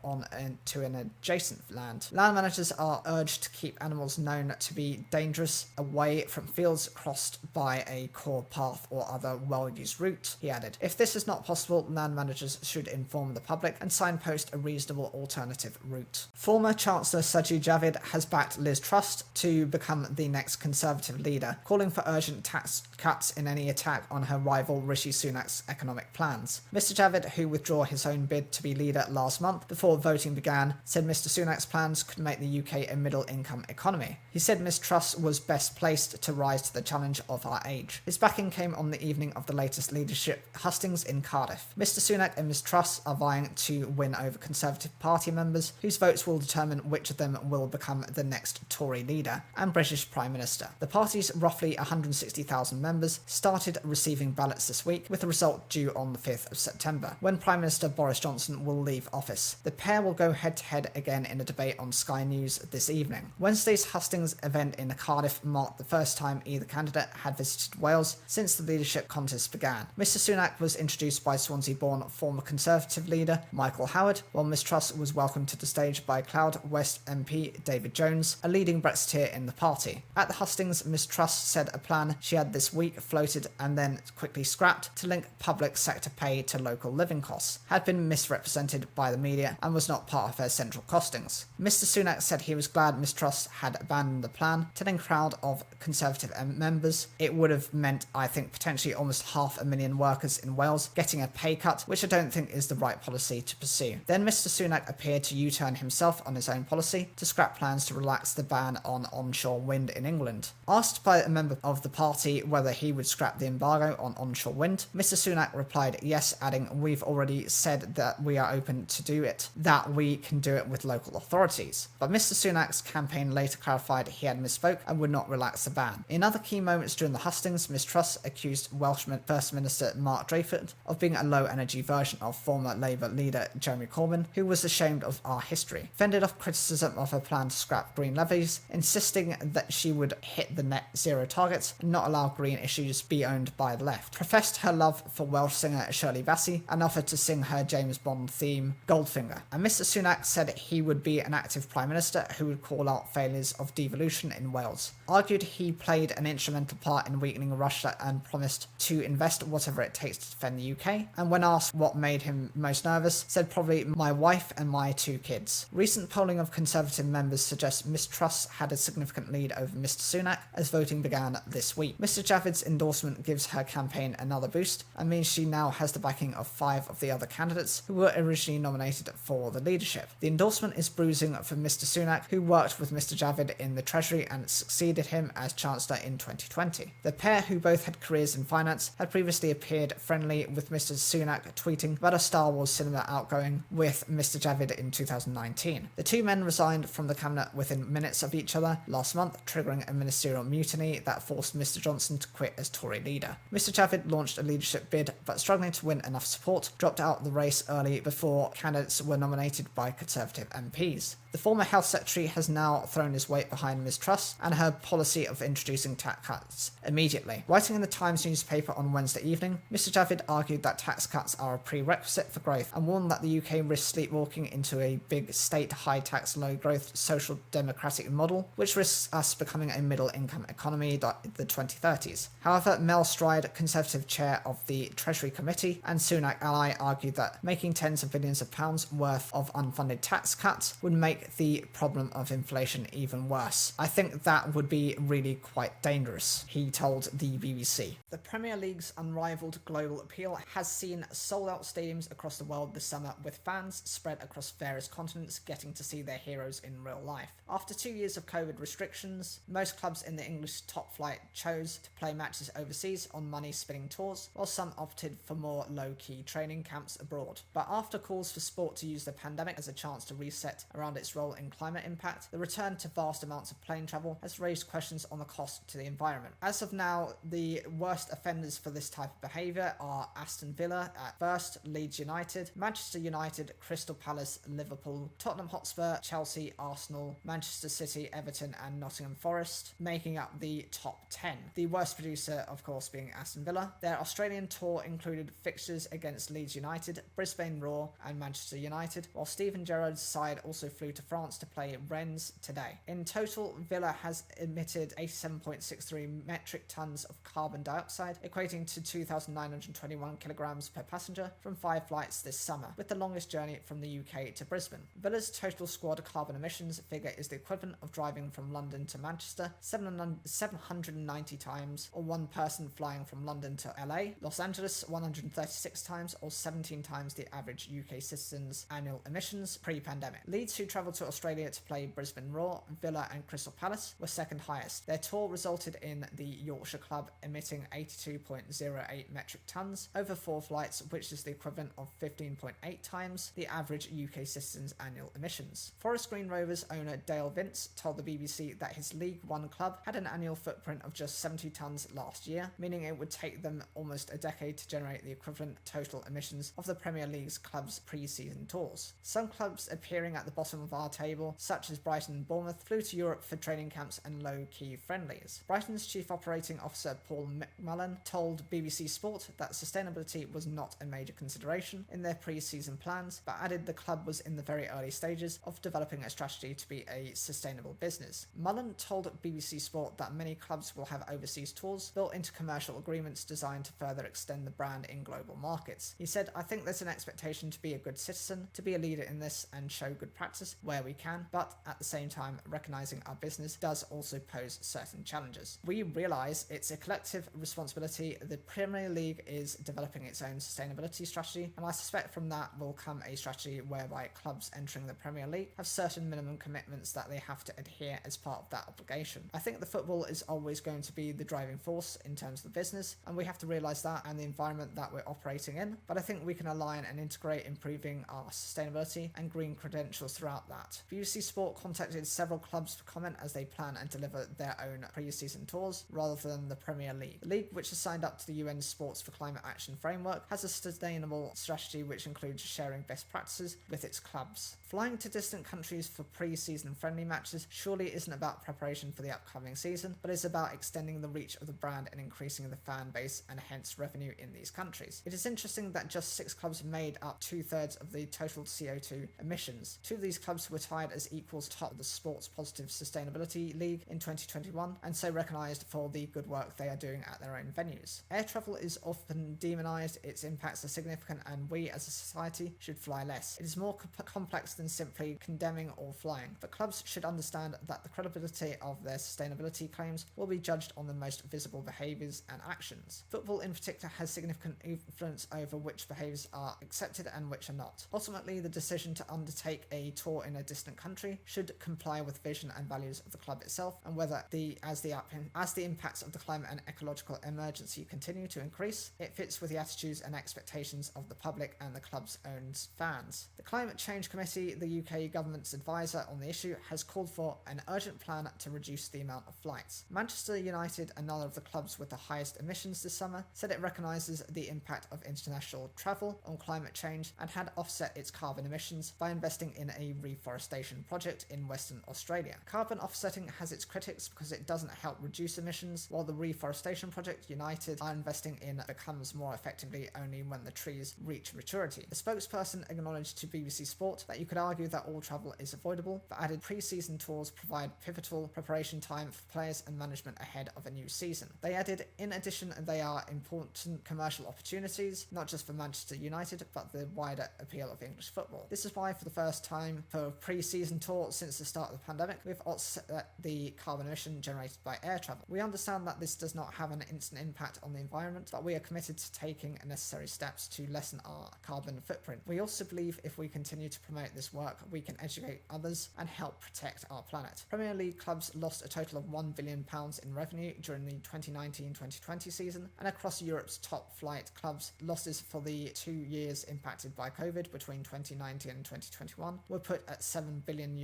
to an adjacent land. Land managers are urged to keep animals known to be dangerous away from fields crossed by a core path or other well-used route, he added. If this is not possible, land managers should inform the public and signpost a reasonable alternative route. Former Chancellor Sajid Javid has backed Liz Truss to become the next Conservative Conservative leader, calling for urgent tax cuts in any attack on her rival Rishi Sunak's economic plans. Mr Javid, who withdrew his own bid to be leader last month before voting began, said Mr Sunak's plans could make the UK a middle-income economy. He said Ms Truss was best placed to rise to the challenge of our age. His backing came on the evening of the latest leadership hustings in Cardiff. Mr Sunak and Ms Truss are vying to win over Conservative Party members, whose votes will determine which of them will become the next Tory leader and British Prime Minister. The party's roughly 160,000 members started receiving ballots this week, with the result due on the 5th of September, when Prime Minister Boris Johnson will leave office. The pair will go head-to-head again in a debate on Sky News this evening. Wednesday's hustings event in Cardiff marked the first time either candidate had visited Wales since the leadership contest began. Mr Sunak was introduced by Swansea-born former Conservative leader Michael Howard, while Ms Truss was welcomed to the stage by Cloud West MP David Jones, a leading Brexiteer in the party. At the hustings, Ms Truss said a plan she had this week floated and then quickly scrapped to link public sector pay to local living costs had been misrepresented by the media and was not part of her central costings. Mr Sunak said he was glad Ms Truss had abandoned the plan, telling a crowd of Conservative members it would have meant, I think, potentially almost 500,000 workers in Wales getting a pay cut, which I don't think is the right policy to pursue. Then Mr Sunak appeared to U-turn himself on his own policy to scrap plans to relax the ban on onshore wind in England. Asked by a member of the party whether he would scrap the embargo on onshore wind, Mr Sunak replied yes, adding, "We've already said that we are open to do it, that we can do it with local authorities." But Mr Sunak's campaign later clarified he had misspoke and would not relax the ban. In other key moments during the hustings, Ms Truss accused Welsh First Minister Mark Drayford of being a low-energy version of former Labour leader Jeremy Corbyn, who was ashamed of our history, fended off criticism of her plan to scrap green levies, insisting that she would hit the net zero targets and not allow green issues be owned by the left, professed her love for Welsh singer Shirley Bassey, and offered to sing her James Bond theme Goldfinger. And Mr Sunak said he would be an active Prime Minister who would call out failures of devolution in Wales, argued he played an instrumental part in weakening Russia and promised to invest whatever it takes to defend the UK, and when asked what made him most nervous, said probably my wife and my 2 kids. Recent polling of Conservative members suggests Ms Truss had a significant lead over Mr Sunak as voting began this week. Mr Javid's endorsement gives her campaign another boost and means she now has the backing of 5 of the other candidates who were originally nominated for the leadership. The endorsement is bruising for Mr Sunak, who worked with Mr Javid in the Treasury and succeeded him as Chancellor in 2020. The pair, who both had careers in finance, had previously appeared friendly, with Mr Sunak tweeting about a Star Wars cinema outgoing with Mr Javid in 2019. The 2 men resigned from the cabinet within minutes of each other last month, triggering a ministerial mutiny that forced Mr Johnson to quit as Tory leader. Mr Javid launched a leadership bid, but struggling to win enough support, dropped out the race early before candidates were nominated by Conservative MPs. The former Health Secretary has now thrown his weight behind Ms Truss and her policy of introducing tax cuts immediately. Writing in the Times newspaper on Wednesday evening, Mr Javid argued that tax cuts are a prerequisite for growth and warned that the UK risks sleepwalking into a big state, high-tax, low-growth social democratic model, which risks us becoming a middle-income economy by the 2030s. However, Mel Stride, Conservative chair of the Treasury Committee and Sunak ally, argued that making tens of billions of pounds worth of unfunded tax cuts would make the problem of inflation even worse. I think that would be really quite dangerous, he told the BBC. The Premier League's unrivaled global appeal has seen sold-out stadiums across the world this summer, with fans spread across various continents getting to see their heroes in real life. After 2 years of COVID restrictions, most clubs in the English top flight chose to play matches overseas on money-spinning tours, while some opted for more low-key training camps abroad. But after calls for sport to use the pandemic as a chance to reset around its role in climate impact, the return to vast amounts of plane travel has raised questions on the cost to the environment. As of now, the worst offenders for this type of behaviour are Aston Villa at first, Leeds United, Manchester United, Crystal Palace, Liverpool, Tottenham Hotspur, Chelsea, Arsenal, Manchester City, Everton and Nottingham Forest, making up the top 10. The worst producer, of course, being Aston Villa. Their Australian tour included fixtures against Leeds United, Brisbane Roar and Manchester United, while Steven Gerrard's side also flew to France to play Rennes today. In total, Villa has emitted 87.63 metric tonnes of carbon dioxide, equating to 2,921 kilograms per passenger from 5 flights this summer, with the longest journey from the UK to Brisbane. Villa's total squad carbon emissions figure is the equivalent of driving from London to Manchester 7 790 times, or one person flying from London to LA. Los Angeles 136 times, or 17 times the average UK citizen's annual emissions pre-pandemic. Leeds, who travelled to Australia to play Brisbane Roar, Villa and Crystal Palace, were second highest. Their tour resulted in the Yorkshire club emitting 82.08 metric tonnes over 4 flights, which is the equivalent of 15.8 times the average UK citizen's annual emissions. Forest Green Rovers owner Dale Vince told the BBC that his League One club had an annual footprint of just 70 tonnes last year, meaning it would take them almost a decade to generate the equivalent total emissions of the Premier League's clubs' pre-season tours. Some clubs appearing at the bottom of our table, such as Brighton and Bournemouth, flew to Europe for training camps and low-key friendlies. Brighton's Chief Operating Officer Paul McMullen told BBC Sport that sustainability was not a major consideration in their pre-season plans, but added the club was in the very early stages of developing a strategy to be a sustainable business. Mullen told BBC Sport that many clubs will have overseas tours built into commercial agreements designed to further extend the brand in global markets. He said, "I think there's an expectation to be a good citizen, to be a leader in this and show good practice where we can, but at the same time recognising our business does also pose certain challenges. We realise it's a collective responsibility. The Premier League is developing its own sustainability strategy, and I suspect from that will come a strategy whereby clubs entering the Premier League have certain minimum commitments that they have to adhere as part of that obligation. I think the football is always going to be the driving force in terms of the business, and we have to realise that and the environment that we're operating in, but I think we can align and integrate improving our sustainability and green credentials throughout that." BBC Sport contacted several clubs for comment as they plan and deliver their own pre-season tours rather than the Premier League. The league, which has signed up to the UN Sports for Climate Action framework, has a sustainable strategy which includes sharing best practices with its clubs. Flying to distant countries for pre-season friendly matches surely isn't about preparation for the upcoming season, but is about extending the reach of the brand and increasing the fan base and hence revenue in these countries. It is interesting that just 6 clubs made up 2/3 of the total CO2 emissions. 2 of these clubs were tied as equals top of the Sports Positive Sustainability League in 2021, and so recognised for the good work they are doing at their own venues. Air travel is often demonised, its impacts are significant, and we as a society should fly less. It is more complex than simply condemning all flying, but clubs should understand that the credibility of their sustainability claims will be judged on the most visible behaviours and actions. Football in particular has significant influence over which behaviours are accepted and which are not. Ultimately, the decision to undertake a tour in a distant country should comply with vision and values of the club itself, and whether as the impacts of the climate and ecological emergency continue to increase, it fits with the attitudes and expectations of the public and the club's own fans. The Climate Change Committee, the UK government's advisor on the issue, has called for an urgent plan to reduce the amount of flights. Manchester United, another of the clubs with the highest emissions this summer, said it recognises the impact of international travel on climate change and had offset its carbon emissions by investing in a reforestation project in Western Australia. Carbon offsetting has its critics because it doesn't help reduce emissions, while the reforestation project United are investing in becomes more effectively only when the trees reach maturity. The spokesperson acknowledged to BBC Sport that you could argue that all travel is avoidable, but added pre-season tours provide pivotal preparation time for players and management ahead of a new season. They added, in addition, they are important commercial opportunities, not just for Manchester United, but the wider appeal of English football. This is why, for the first time for a pre-season tour since the start of the pandemic, we've offset the carbon emission generated by air travel. We understand that this does not have an instant impact on the environment, but we are committed to taking necessary steps to lessen our carbon footprint. We also believe if we continue to promote this work, we can educate others and help protect our planet. Premier League clubs lost a total of £1 billion in revenue during the 2019-2020 season, and across Europe's top flight clubs, losses for the 2 years impacted by COVID between 2019 and 2021 were put at €7 billion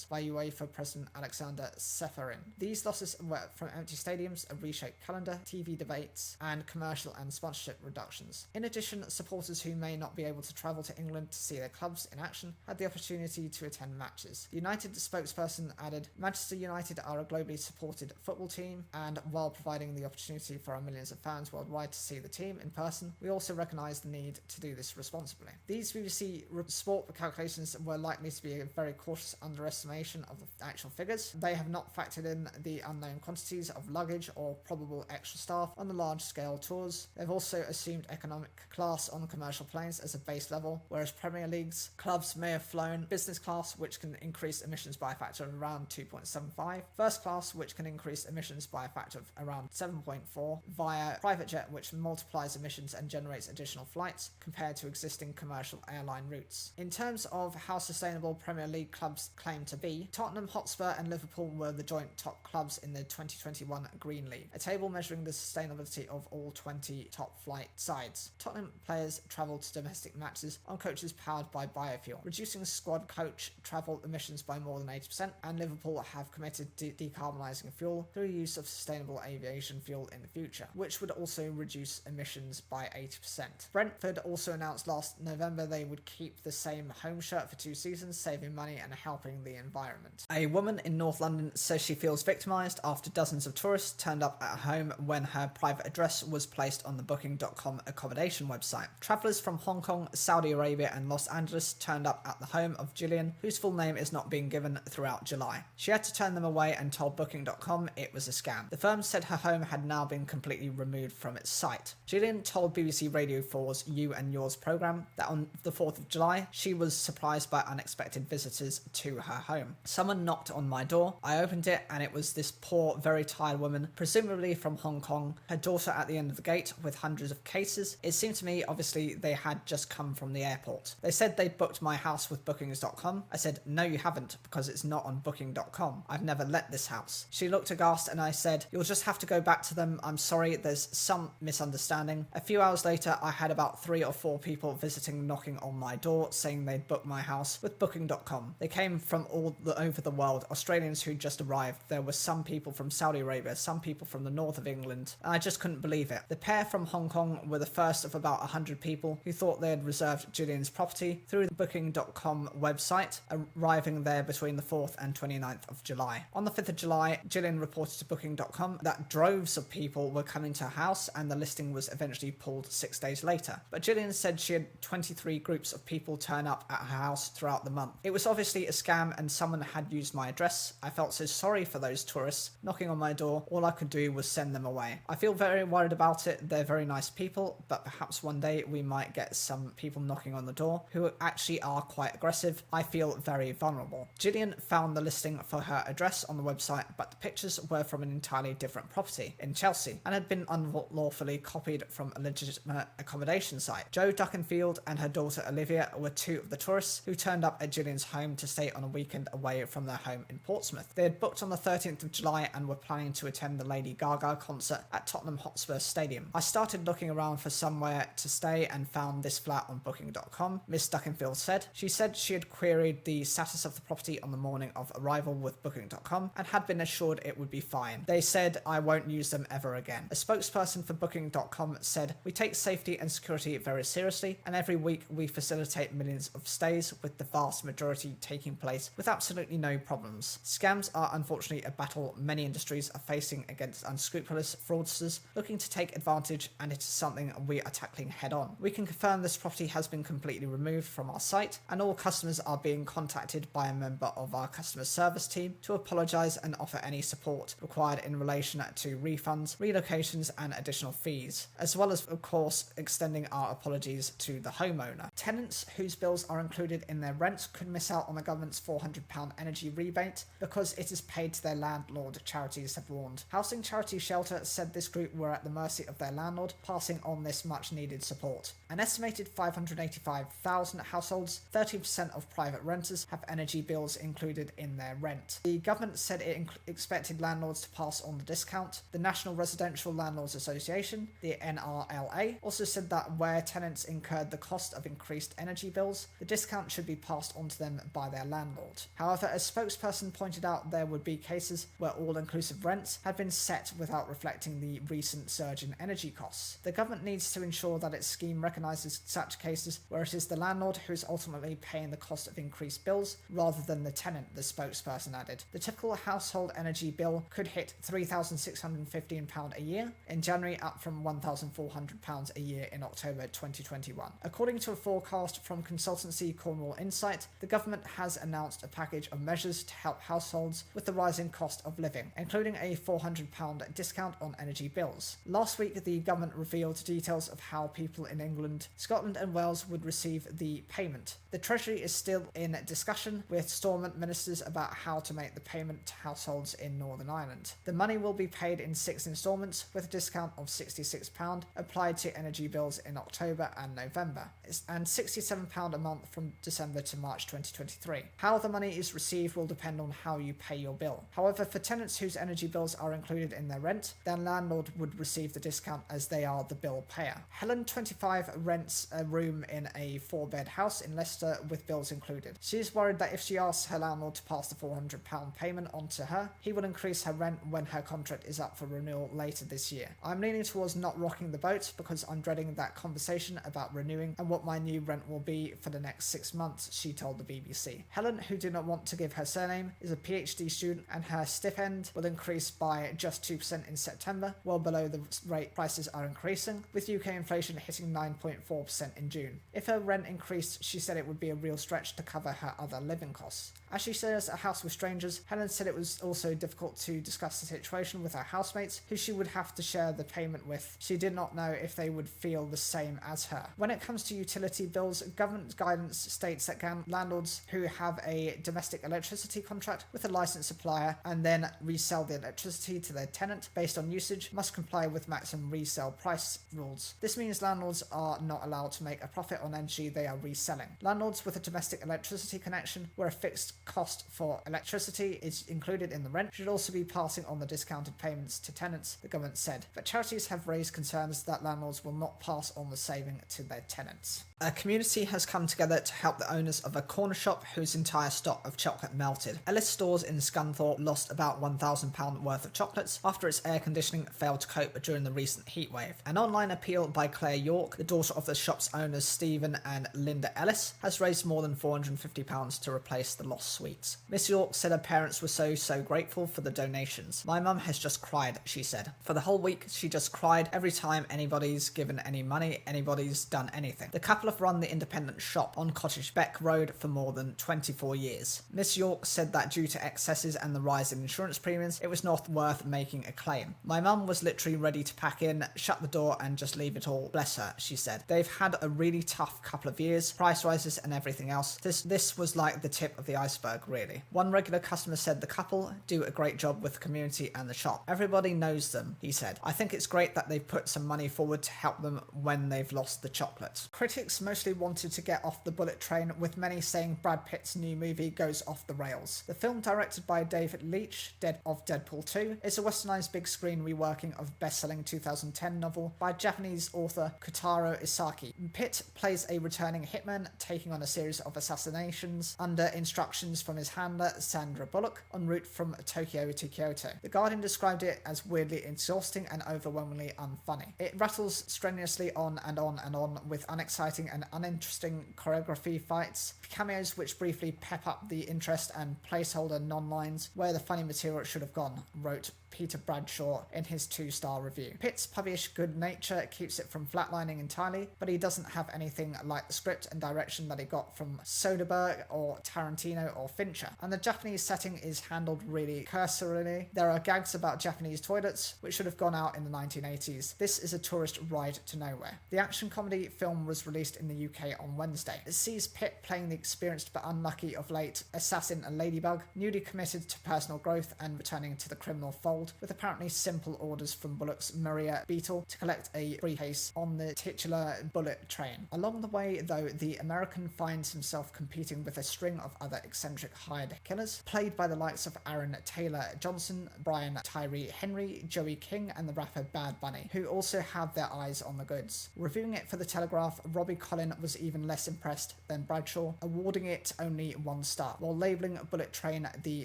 by UEFA President Alexander Ceferin. These losses were from empty stadiums, a reshaped calendar, TV debates, and commercial and sponsorship reductions. In addition, supporters who may not be able to travel to England to see their clubs in action had the opportunity to attend matches. The United spokesperson added, "Manchester United are a globally supported football team, and while providing the opportunity for our millions of fans worldwide to see the team in person, we also recognise the need to do this responsibly." These BBC Sport calculations were likely to be a very cautious underestimation of the actual figures. They have not factored in the unknown quantities of luggage or probable extra staff on the large-scale tours. They've also assumed economic class on commercial planes as a base level, whereas Premier League's clubs may have flown business class, which can increase emissions by a factor of around 2.75, first class, which can increase emissions by a factor of around 7.4, via private jet, which multiplies emissions and generates additional flights compared to existing commercial airline routes. In terms of how sustainable Premier League clubs claim to be, Tottenham Hotspur and Liverpool were the joint top clubs in the 2021 Green League, a table measuring the sustainability of all 20 top flight sides. Tottenham players travel to domestic matches on coaches powered by biofuel, reducing squad coach travel emissions by more than 80%, and Liverpool have committed to decarbonising fuel through use of sustainable aviation fuel in the future, which would also reduce emissions by 80%. Brentford also announced last November they would keep the same home shirt for 2 seasons, saving money and helping the environment. A woman in North London says she feels victimised after dozens of tourists turned up at her home when her private address was placed on the Booking.com accommodation website. Travellers from Hong Kong, Saudi Arabia and Los Angeles turned up at the home of Gillian, whose full name is not being given, throughout July. She had to turn them away and told Booking.com it was a scam. The firm said her home had now been completely removed from its site. Gillian told BBC Radio 4's You and Yours programme that on the 4th of July, she was surprised by unexpected visitors to her home. Someone knocked on my door. I opened it and it was this poor, very tired woman, presumably from Hong Kong, her daughter at the end of the gate with hundreds of cases. It seemed to me, obviously, they had just come from the airport. They said they'd booked my house with Bookings.com. I said, no you haven't, because it's not on Booking.com. I've never let this house. She looked aghast and I said, you'll just have to go back to them. I'm sorry, there's some misunderstanding. A few hours later, I had about 3 or 4 people visiting, knocking on my door, saying they'd booked my house with Booking.com. They came from all over the world, Australians who just arrived. There were some people from Saudi Arabia, some people from the north of England, and I just couldn't believe it. The pair from Hong Kong were the first of about 100 people who thought they had reserved Gillian's property through the Booking.com website, arriving there between the 4th and 29th of July. On the 5th of July, Gillian reported to Booking.com that droves of people were coming to her house and the listing was eventually pulled 6 days later. But Gillian said she had 23 groups of people turn up at her house throughout the month. It was obviously a scam and someone had used my address. I felt so sorry for those tourists knocking on my door. All I could do was send them away. I feel very worried about it. They're very nice people, but perhaps one day we might get some people knocking on the door who actually are quite aggressive. I feel very vulnerable. Gillian found the listing for her address on the website, but the pictures were from an entirely different property in Chelsea and had been unlawfully copied from a legitimate accommodation site. Jo Duckenfield and her daughter Olivia were 2 of the tourists who turned up at Gillian's home to stay on a weekend away from their home in Portsmouth. They had booked on the 13th of July and were planning to attend the Lady Gaga concert at Tottenham Hotspur Stadium. I started looking around for somewhere to stay and found this flat on Booking.com, Miss Duckenfield said. She said she had queried the status of the property on the morning of arrival with Booking.com and had been assured it would be fine. They said, I won't use them ever again. A spokesperson for Booking.com said, we take safety and security very seriously, and every week we facilitate millions of stays, with the vast majority taking place with absolutely no problems. Scams are unfortunately a battle many industries are facing against unscrupulous fraudsters looking to take advantage, and it is something we are tackling head on. We can confirm this property has been completely removed from our site, and all customers are being contacted by a member of our customer service team to apologise and offer any support required in relation to refunds, relocations and additional fees, as well as of course extending our apologies to the homeowner. Tenants whose bills are included in their rent could miss out on the government's £400 energy rebate because it is paid to their landlord, charities have warned. Housing Charity Shelter said this group were at the mercy of their landlord, passing on this much needed support. An estimated 585,000 households, 30% of private renters, have energy bills included in their rent. The government said it expected landlords to pass on the discount. The National Residential Landlords Association, the NRLA, also said that where tenants incurred the cost of increased energy bills, the discount should be passed on to them by their landlord. However, a spokesperson pointed out there would be cases where all-inclusive rents had been set without reflecting the recent surge in energy costs. The government needs to ensure that its scheme recognises such cases where it is the landlord who is ultimately paying the cost of increased bills rather than the tenant, the spokesperson added. The typical household energy bill could hit £3,615 a year in January, up from £1,400 a year in October 2021. According to a forecast from consultancy Cornwall Insight, the government has announced a package of measures to help households with the rising cost of living, including a £400 discount on energy bills. Last week, the government revealed details of how people in England, Scotland and Wales would receive the payment. The Treasury is still in discussion with Stormont ministers about how to make the payment to households landlords in Northern Ireland. The money will be paid in 6 instalments with a discount of £66 applied to energy bills in October and November, and £67 a month from December to March 2023. How the money is received will depend on how you pay your bill. However, for tenants whose energy bills are included in their rent, their landlord would receive the discount as they are the bill payer. Helen, 25, rents a room in a 4-bed house in Leicester with bills included. She is worried that if she asks her landlord to pass the £400 payment on to her, he will increase her rent when her contract is up for renewal later this year. I'm leaning towards not rocking the boat because I'm dreading that conversation about renewing and what my new rent will be for the next 6 months, she told the BBC. Helen, who did not want to give her surname, is a PhD student and her stipend will increase by just 2% in September, well below the rate prices are increasing, with UK inflation hitting 9.4% in June. If her rent increased, she said it would be a real stretch to cover her other living costs. As she shares a house with strangers, Helen said it was also difficult to discuss the situation with her housemates, who she would have to share the payment with. She did not know if they would feel the same as her. When it comes to utility bills, government guidance states that landlords who have a domestic electricity contract with a licensed supplier and then resell the electricity to their tenant based on usage must comply with maximum resale price rules. This means landlords are not allowed to make a profit on energy they are reselling. Landlords with a domestic electricity connection where a fixed cost for electricity is included in the rent should also be passing on the discounted payments to tenants, the government said. But charities have raised concerns that landlords will not pass on the saving to their tenants. A community has come together to help the owners of a corner shop whose entire stock of chocolate melted. Ellis Stores in Scunthorpe lost about £1,000 worth of chocolates after its air conditioning failed to cope during the recent heatwave. An online appeal by Claire York, the daughter of the shop's owners Stephen and Linda Ellis, has raised more than £450 to replace the lost sweets. Miss York said her parents were so grateful for the donations. My mum has just cried, she said. For the whole week, she just cried every time anybody's given any money, anybody's done anything. The couple have run the independent shop on Cottage Beck Road for more than 24 years. Miss York said that due to excesses and the rise in insurance premiums, it was not worth making a claim. My mum was literally ready to pack in, shut the door and just leave it all, bless her, she said. They've had a really tough couple of years, price rises and everything else. This was like the tip of the iceberg, really. One regular customer said the couple do a great job with the community and the shop. Everybody knows them, he said. I think it's great that they've put some money forward to help them when they've lost the chocolate. Critics mostly wanted to get off the bullet train, with many saying Brad Pitt's new movie goes off the rails. The film, directed by David Leitch, of Deadpool 2, is a westernised big screen reworking of best-selling 2010 novel by Japanese author Kotaro Isaki. Pitt plays a returning hitman taking on a series of assassinations under instructions from his handler Sandra Bullock en route from Tokyo to Kyoto. The Guardian described it as weirdly exhausting and overwhelmingly unfunny. It rattles strenuously on and on and on with unexciting and uninteresting choreography, fights, cameos which briefly pep up the interest, and placeholder non-lines where the funny material should have gone, wrote Peter Bradshaw in his 2-star review. Pitt's puppyish good nature keeps it from flatlining entirely, but he doesn't have anything like the script and direction that he got from Soderbergh or Tarantino or Fincher, and the Japanese setting is handled really cursorily. There are gags about Japanese toilets, which should have gone out in the 1980s. This is a tourist ride to nowhere. The action comedy film was released in the UK on Wednesday. It sees Pitt playing the experienced but unlucky of late assassin and ladybug, newly committed to personal growth and returning to the criminal fold, with apparently simple orders from Bullock's Maria Beetle to collect a briefcase on the titular bullet train. Along the way, though, the American finds himself competing with a string of other eccentric hired killers, played by the likes of Aaron Taylor Johnson, Brian Tyree Henry, Joey King, and the rapper Bad Bunny, who also have their eyes on the goods. Reviewing it for The Telegraph, Robbie Collin was even less impressed than Bradshaw, awarding it only 1 star, while labelling Bullet Train the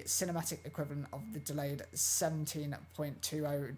cinematic equivalent of the delayed 17.20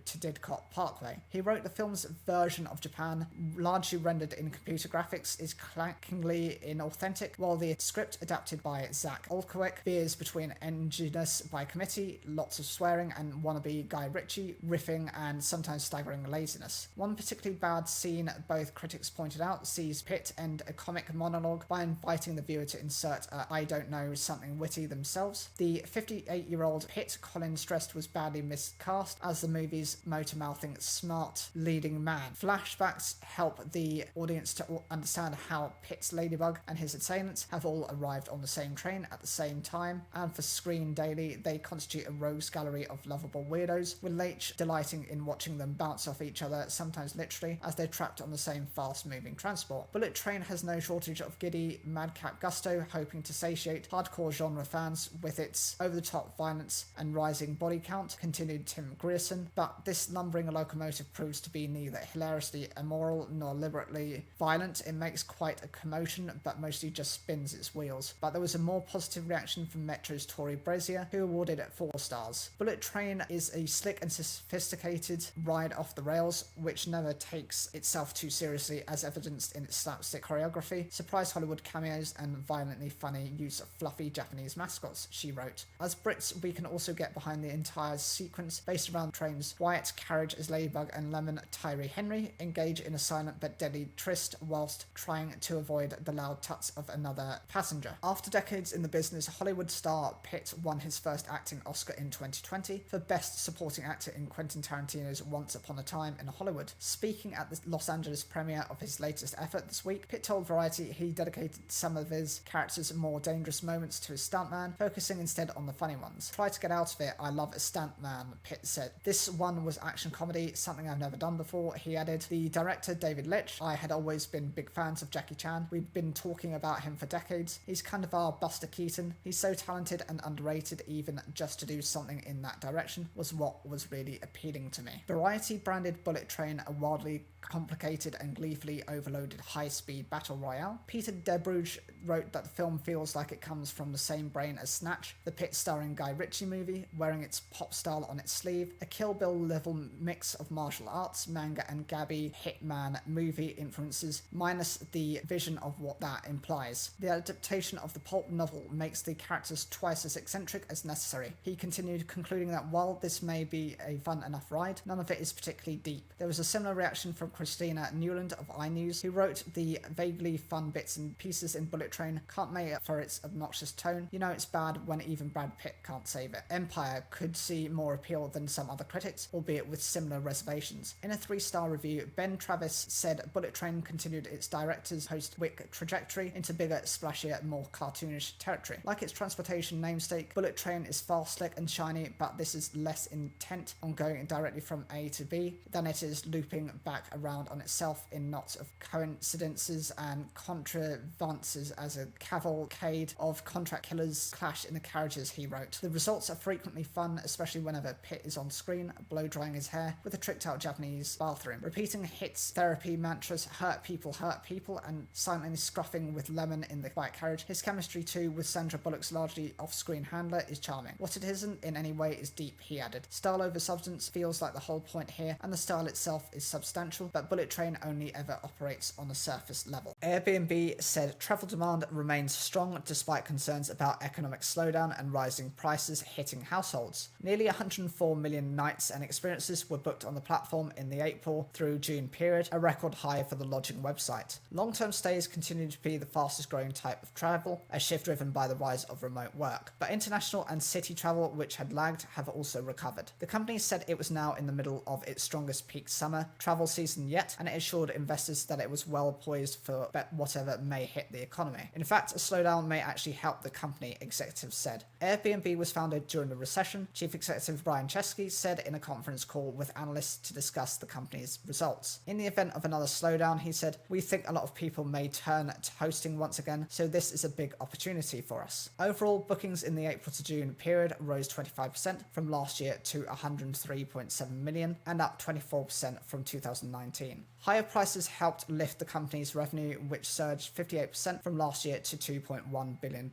to Didcot Parkway. He wrote the film's version of Japan, largely rendered in computer graphics, is clankingly inauthentic, while the script, adapted by Zach Olkowicz, veers between enginous by committee, lots of swearing, and wannabe Guy Ritchie, riffing, and sometimes staggering laziness. One particularly bad scene, both critics pointed out, sees Pitt end a comic monologue by inviting the viewer to insert a I don't know something witty themselves. The 58-year-old Pitt, Collins stressed, was badly cast as the movie's motor-mouthing smart leading man. Flashbacks help the audience to understand how Pitt's ladybug and his assailants have all arrived on the same train at the same time, and for Screen Daily, they constitute a rogues gallery of lovable weirdos, with Leitch delighting in watching them bounce off each other, sometimes literally, as they're trapped on the same fast-moving transport. Bullet Train has no shortage of giddy, madcap gusto, hoping to satiate hardcore genre fans with its over-the-top violence and rising body count, continued Tim Grierson, but this lumbering locomotive proves to be neither hilariously immoral nor deliberately violent. It makes quite a commotion, but mostly just spins its wheels. But there was a more positive reaction from Metro's Tory Brazier, who awarded it 4 stars. Bullet Train is a slick and sophisticated ride off the rails, which never takes itself too seriously, as evidenced in its slapstick choreography, surprise Hollywood cameos, and violently funny use of fluffy Japanese mascots, she wrote. As Brits, we can also get behind the entire sequence based around trains. Wyatt, Carriage as Ladybug, and Lemon, Tyree Henry engage in a silent but deadly tryst whilst trying to avoid the loud tuts of another passenger. After decades in the business, Hollywood star Pitt won his first acting Oscar in 2020 for Best Supporting Actor in Quentin Tarantino's Once Upon a Time in Hollywood. Speaking at the Los Angeles premiere of his latest effort this week, Pitt told Variety he dedicated some of his character's more dangerous moments to his stuntman, focusing instead on the funny ones. Try to get out of it, I love a stuntman, Pitt said. This one was action comedy, something I've never done before, he added. The director, David Leitch, I had always been big fans of Jackie Chan. We've been talking about him for decades. He's kind of our Buster Keaton. He's so talented and underrated, even just to do something in that direction was what was really appealing to me. Variety branded Bullet Train a wildly complicated and gleefully overloaded high-speed battle royale. Peter Debruge wrote that the film feels like it comes from the same brain as Snatch, the Pitt starring Guy Ritchie movie, wearing its pop style on its sleeve, a Kill Bill level mix of martial arts, manga and Gabby Hitman movie influences, minus the vision of what that implies. The adaptation of the pulp novel makes the characters twice as eccentric as necessary. He continued, concluding that while this may be a fun enough ride, none of it is particularly deep. There was a similar reaction from Christina Newland of iNews, who wrote, the vaguely fun bits and pieces in Bullet Train can't make up for its obnoxious tone. You know it's bad when even Brad Pitt can't save it. Empire could see more appeal than some other critics, albeit with similar reservations. In a 3-star review, Ben Travis said Bullet Train continued its director's post-Wick trajectory into bigger, splashier, more cartoonish territory. Like its transportation namesake, Bullet Train is fast, slick and shiny, but this is less intent on going directly from A to B than it is looping back around on itself in knots of coincidences and contrivances as a cavalcade of contract killers clash in the carriages, he wrote. The results are frequently fun, especially whenever Pitt is on screen, blow-drying his hair with a tricked-out Japanese bathroom, repeating Hit's therapy mantras, hurt people, and silently scruffing with Lemon in the quiet carriage. His chemistry too with Sandra Bullock's largely off-screen handler is charming. What it isn't in any way is deep, he added. Style over substance feels like the whole point here, and the style itself is substantial, but Bullet Train only ever operates on a surface level. Airbnb said travel demand remains strong despite concerns about economic slowdown and rising prices hitting households. Nearly 104 million nights and experiences were booked on the platform in the April through June period, a record high for the lodging website. Long-term stays continue to be the fastest growing type of travel, a shift driven by the rise of remote work. But international and city travel, which had lagged, have also recovered. The company said it was now in the middle of its strongest peak summer travel season yet, and it assured investors that it was well poised for whatever may hit the economy. In fact, a slowdown may actually help the company, executives said. Airbnb was founded during the recession, Chief Executive Brian Chesky said in a conference call with analysts to discuss the company's results. In the event of another slowdown, he said, we think a lot of people may turn to hosting once again, so this is a big opportunity for us. Overall, bookings in the April to June period rose 25% from last year to 103.7 million and up 24% from 2019. Higher prices helped lift the company's revenue, which surged 58% from last year to $2.1 billion.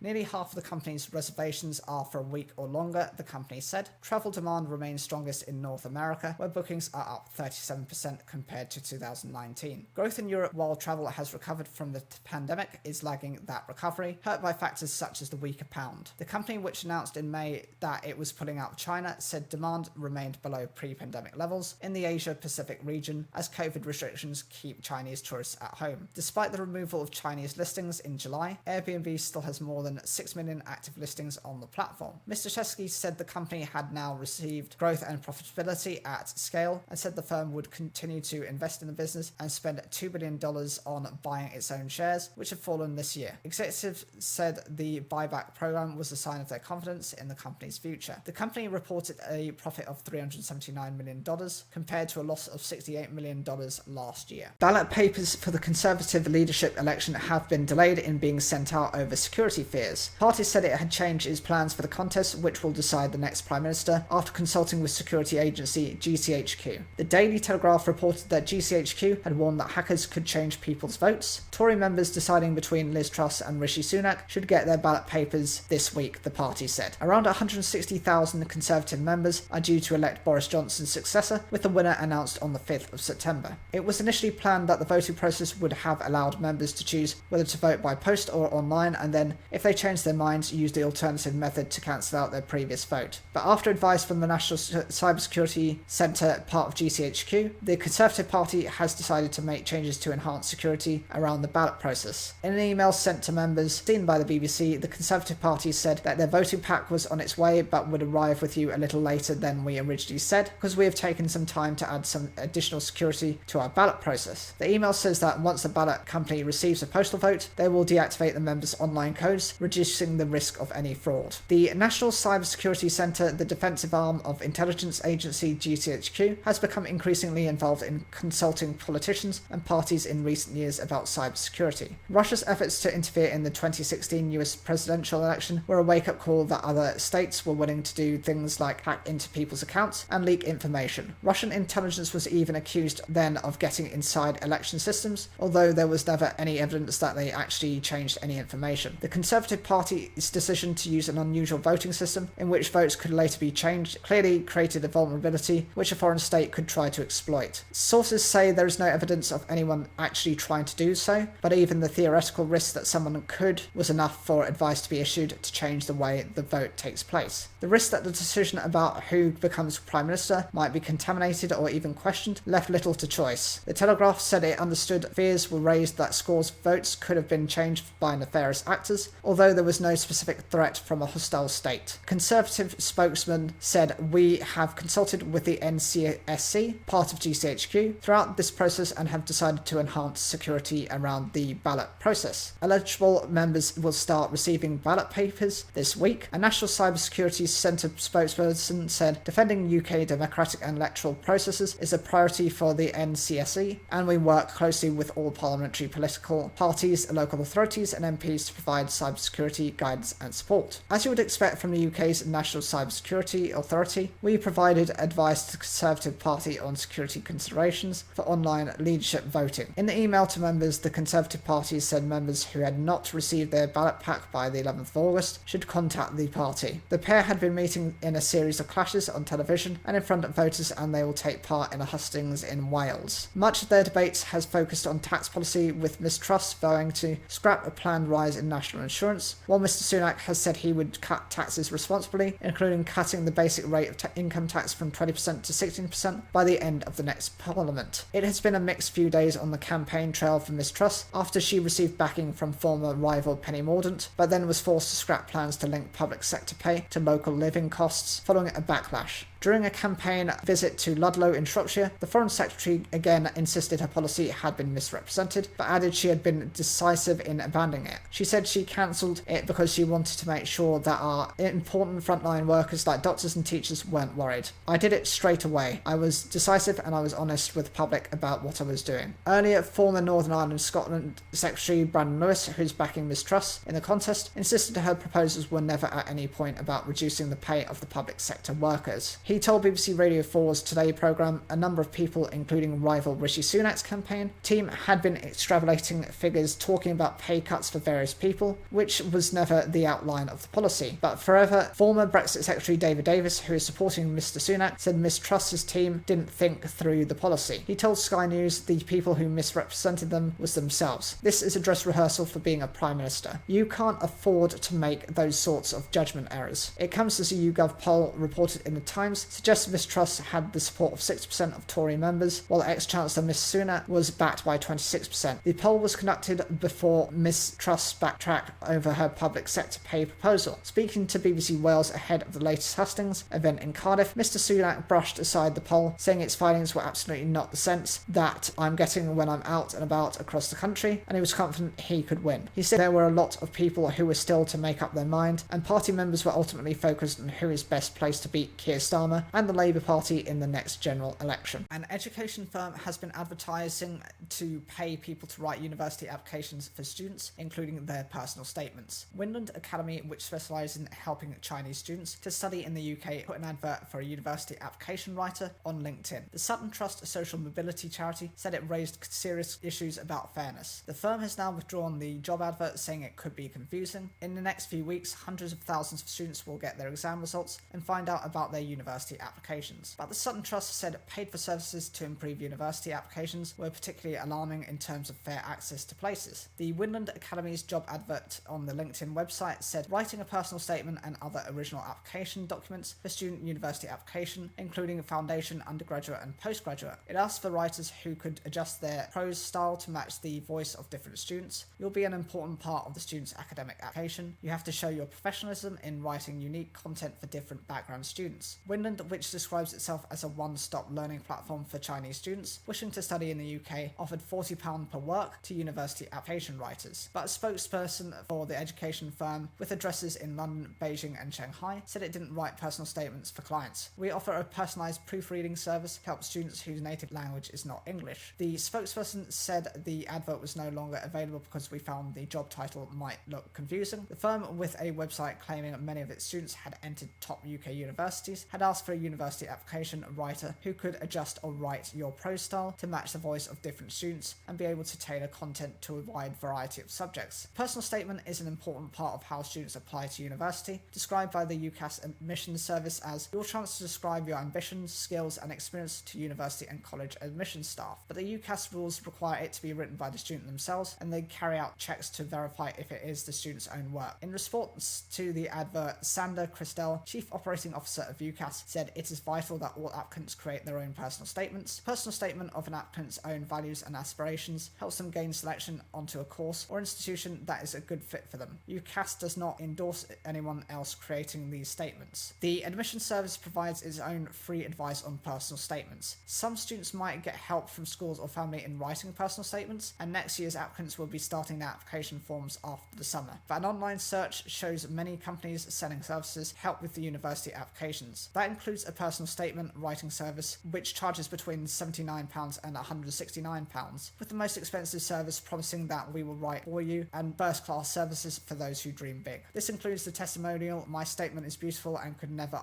Nearly half of the company's reservations are for a week or longer, the company said. Travel demand remains strongest in North America, where bookings are up 37% compared to 2019. Growth in Europe, while travel has recovered from the pandemic, is lagging that recovery, hurt by factors such as the weaker pound. The company, which announced in May that it was pulling out of China, said demand remained below pre-pandemic levels in the Asia-Pacific region as COVID COVID restrictions keep Chinese tourists at home. Despite the removal of Chinese listings in July, Airbnb still has more than 6 million active listings on the platform. Mr. Chesky said the company had now received growth and profitability at scale, and said the firm would continue to invest in the business and spend $2 billion on buying its own shares, which have fallen this year. Executives said the buyback program was a sign of their confidence in the company's future. The company reported a profit of $379 million compared to a loss of $68 million last year. Ballot papers for the Conservative leadership election have been delayed in being sent out over security fears. The party said it had changed its plans for the contest, which will decide the next Prime Minister, after consulting with security agency GCHQ. The Daily Telegraph reported that GCHQ had warned that hackers could change people's votes. Tory members deciding between Liz Truss and Rishi Sunak should get their ballot papers this week, the party said. Around 160,000 Conservative members are due to elect Boris Johnson's successor, with the winner announced on the 5th of September. It was initially planned that the voting process would have allowed members to choose whether to vote by post or online, and then, if they changed their minds, use the alternative method to cancel out their previous vote. But after advice from the National Cybersecurity Centre, part of GCHQ, the Conservative Party has decided to make changes to enhance security around the ballot process. In an email sent to members seen by the BBC, the Conservative Party said that their voting pack was on its way but would arrive with you a little later than we originally said, because we have taken some time to add some additional security to our ballot process. The email says that once the ballot company receives a postal vote, they will deactivate the members' online codes, reducing the risk of any fraud. The National Cybersecurity Centre, the defensive arm of intelligence agency GCHQ, has become increasingly involved in consulting politicians and parties in recent years about cybersecurity. Russia's efforts to interfere in the 2016 US presidential election were a wake-up call that other states were willing to do things like hack into people's accounts and leak information. Russian intelligence was even accused then of getting inside election systems, although there was never any evidence that they actually changed any information. The Conservative Party's decision to use an unusual voting system in which votes could later be changed clearly created a vulnerability which a foreign state could try to exploit. Sources say there is no evidence of anyone actually trying to do so, but even the theoretical risk that someone could was enough for advice to be issued to change the way the vote takes place. The risk that the decision about who becomes Prime Minister might be contaminated or even questioned left little to choice. The Telegraph said it understood fears were raised that scores of votes could have been changed by nefarious actors, although there was no specific threat from a hostile state. Conservative spokesman said, "We have consulted with the NCSC, part of GCHQ, throughout this process and have decided to enhance security around the ballot process. Eligible members will start receiving ballot papers this week." A National Cybersecurity Centre spokesperson said, "Defending UK democratic and electoral processes is a priority for the NCSC, and we work closely with all parliamentary political parties, local authorities and MPs to provide cybersecurity guidance and support." As you would expect from the UK's National Cybersecurity Authority, we provided advice to the Conservative Party on security considerations for online leadership voting. In the email to members, the Conservative Party said members who had not received their ballot pack by the 11th of August should contact the party. The pair had been meeting in a series of clashes on television and in front of voters, and they will take part in a hustings in Wales. Much of their debates has focused on tax policy, with Ms Truss vowing to scrap a planned rise in national insurance, while Mr Sunak has said he would cut taxes responsibly, including cutting the basic rate of income tax from 20% to 16% by the end of the next parliament. It has been a mixed few days on the campaign trail for Ms Truss after she received backing from former rival Penny Mordaunt, but then was forced to scrap plans to link public sector pay to local living costs following a backlash. During a campaign visit to Ludlow in Shropshire, the Foreign Secretary again insisted her policy had been misrepresented, but added she had been decisive in abandoning it. She said she cancelled it because she wanted to make sure that our important frontline workers like doctors and teachers weren't worried. "I did it straight away. I was decisive and I was honest with the public about what I was doing." Earlier, former Northern Ireland Scotland Secretary Brandon Lewis, who's backing Ms Truss in the contest, insisted her proposals were never at any point about reducing the pay of the public sector workers. He told BBC Radio 4's Today programme a number of people, including rival Rishi Sunak's campaign team, had been extrapolating figures talking about pay cuts for various people, which was never the outline of the policy. But forever, former Brexit Secretary David Davis, who is supporting Mr Sunak, said Ms Truss's team didn't think through the policy. He told Sky News the people who misrepresented them was themselves. "This is a dress rehearsal for being a Prime Minister. You can't afford to make those sorts of judgment errors." It comes as a YouGov poll reported in the Times Times suggested this trust had the support of 60% of Tory members, while ex-Chancellor Miss Sunak was backed by 26%. The poll was conducted before Miss Truss backtracked over her public sector pay proposal. Speaking to BBC Wales ahead of the latest hustings event in Cardiff, Mr Sunak brushed aside the poll, saying its findings were absolutely not the sense that I'm getting when I'm out and about across the country, and he was confident he could win. He said there were a lot of people who were still to make up their mind, and party members were ultimately focused on who is best placed to beat Keir Starmer and the Labour Party in the next general election. An education firm has been advertising to pay people to write university applications for students, including their personal statements. Wyndham Academy, which specialises in helping Chinese students to study in the UK, put an advert for a university application writer on LinkedIn. The Sutton Trust social mobility charity said it raised serious issues about fairness. The firm has now withdrawn the job advert, saying it could be confusing. In the next few weeks, hundreds of thousands of students will get their exam results and find out about their university applications. But the Sutton Trust said paid for services to improve university applications were particularly alarming in terms of fair access to places. The Wyndham Academy's job advert on the LinkedIn website said writing a personal statement and other original application documents for student university application, including foundation, undergraduate and postgraduate. It asked for writers who could adjust their prose style to match the voice of different students. You'll be an important part of the student's academic application. You have to show your professionalism in writing unique content for different background students. Wyndham, which describes itself as a one-stop learning platform for Chinese students wishing to study in the UK, offered £40 per work to university application writers. But a spokesperson for the education firm, with addresses in London, Beijing and Shanghai, said it didn't write personal statements for clients. We offer a personalised proofreading service to help students whose native language is not English. The spokesperson said the advert was no longer available because we found the job title might look confusing. The firm, with a website claiming many of its students had entered top UK universities, had asked for a university application writer who could adjust or write your prose style to match the voice of different students and be able to tailor content to a wide variety of subjects. Personal statement is an important part of how students apply to university, described by the UCAS admissions service as your chance to describe your ambitions, skills and experience to university and college admissions staff. But the UCAS rules require it to be written by the student themselves, and they carry out checks to verify if it is the student's own work. In response to the advert, Sander Christel, Chief Operating Officer of UCAS, said it is vital that all applicants create their own personal statements. Personal statement of an applicant's own values and aspirations helps them gain selection onto a course or institution that is a good fit for them. UCAS does not endorse anyone else creating these statements. The admission service provides its own free advice on personal statements. Some students might get help from schools or family in writing personal statements, and next year's applicants will be starting their application forms after the summer. But an online search shows many companies selling services help with the university applications. That includes a personal statement writing service, which charges between £79 and £169, with the most expensive service promising that we will write for you, and first-class services for those who dream big. This includes the testimonial, my statement is beautiful and could never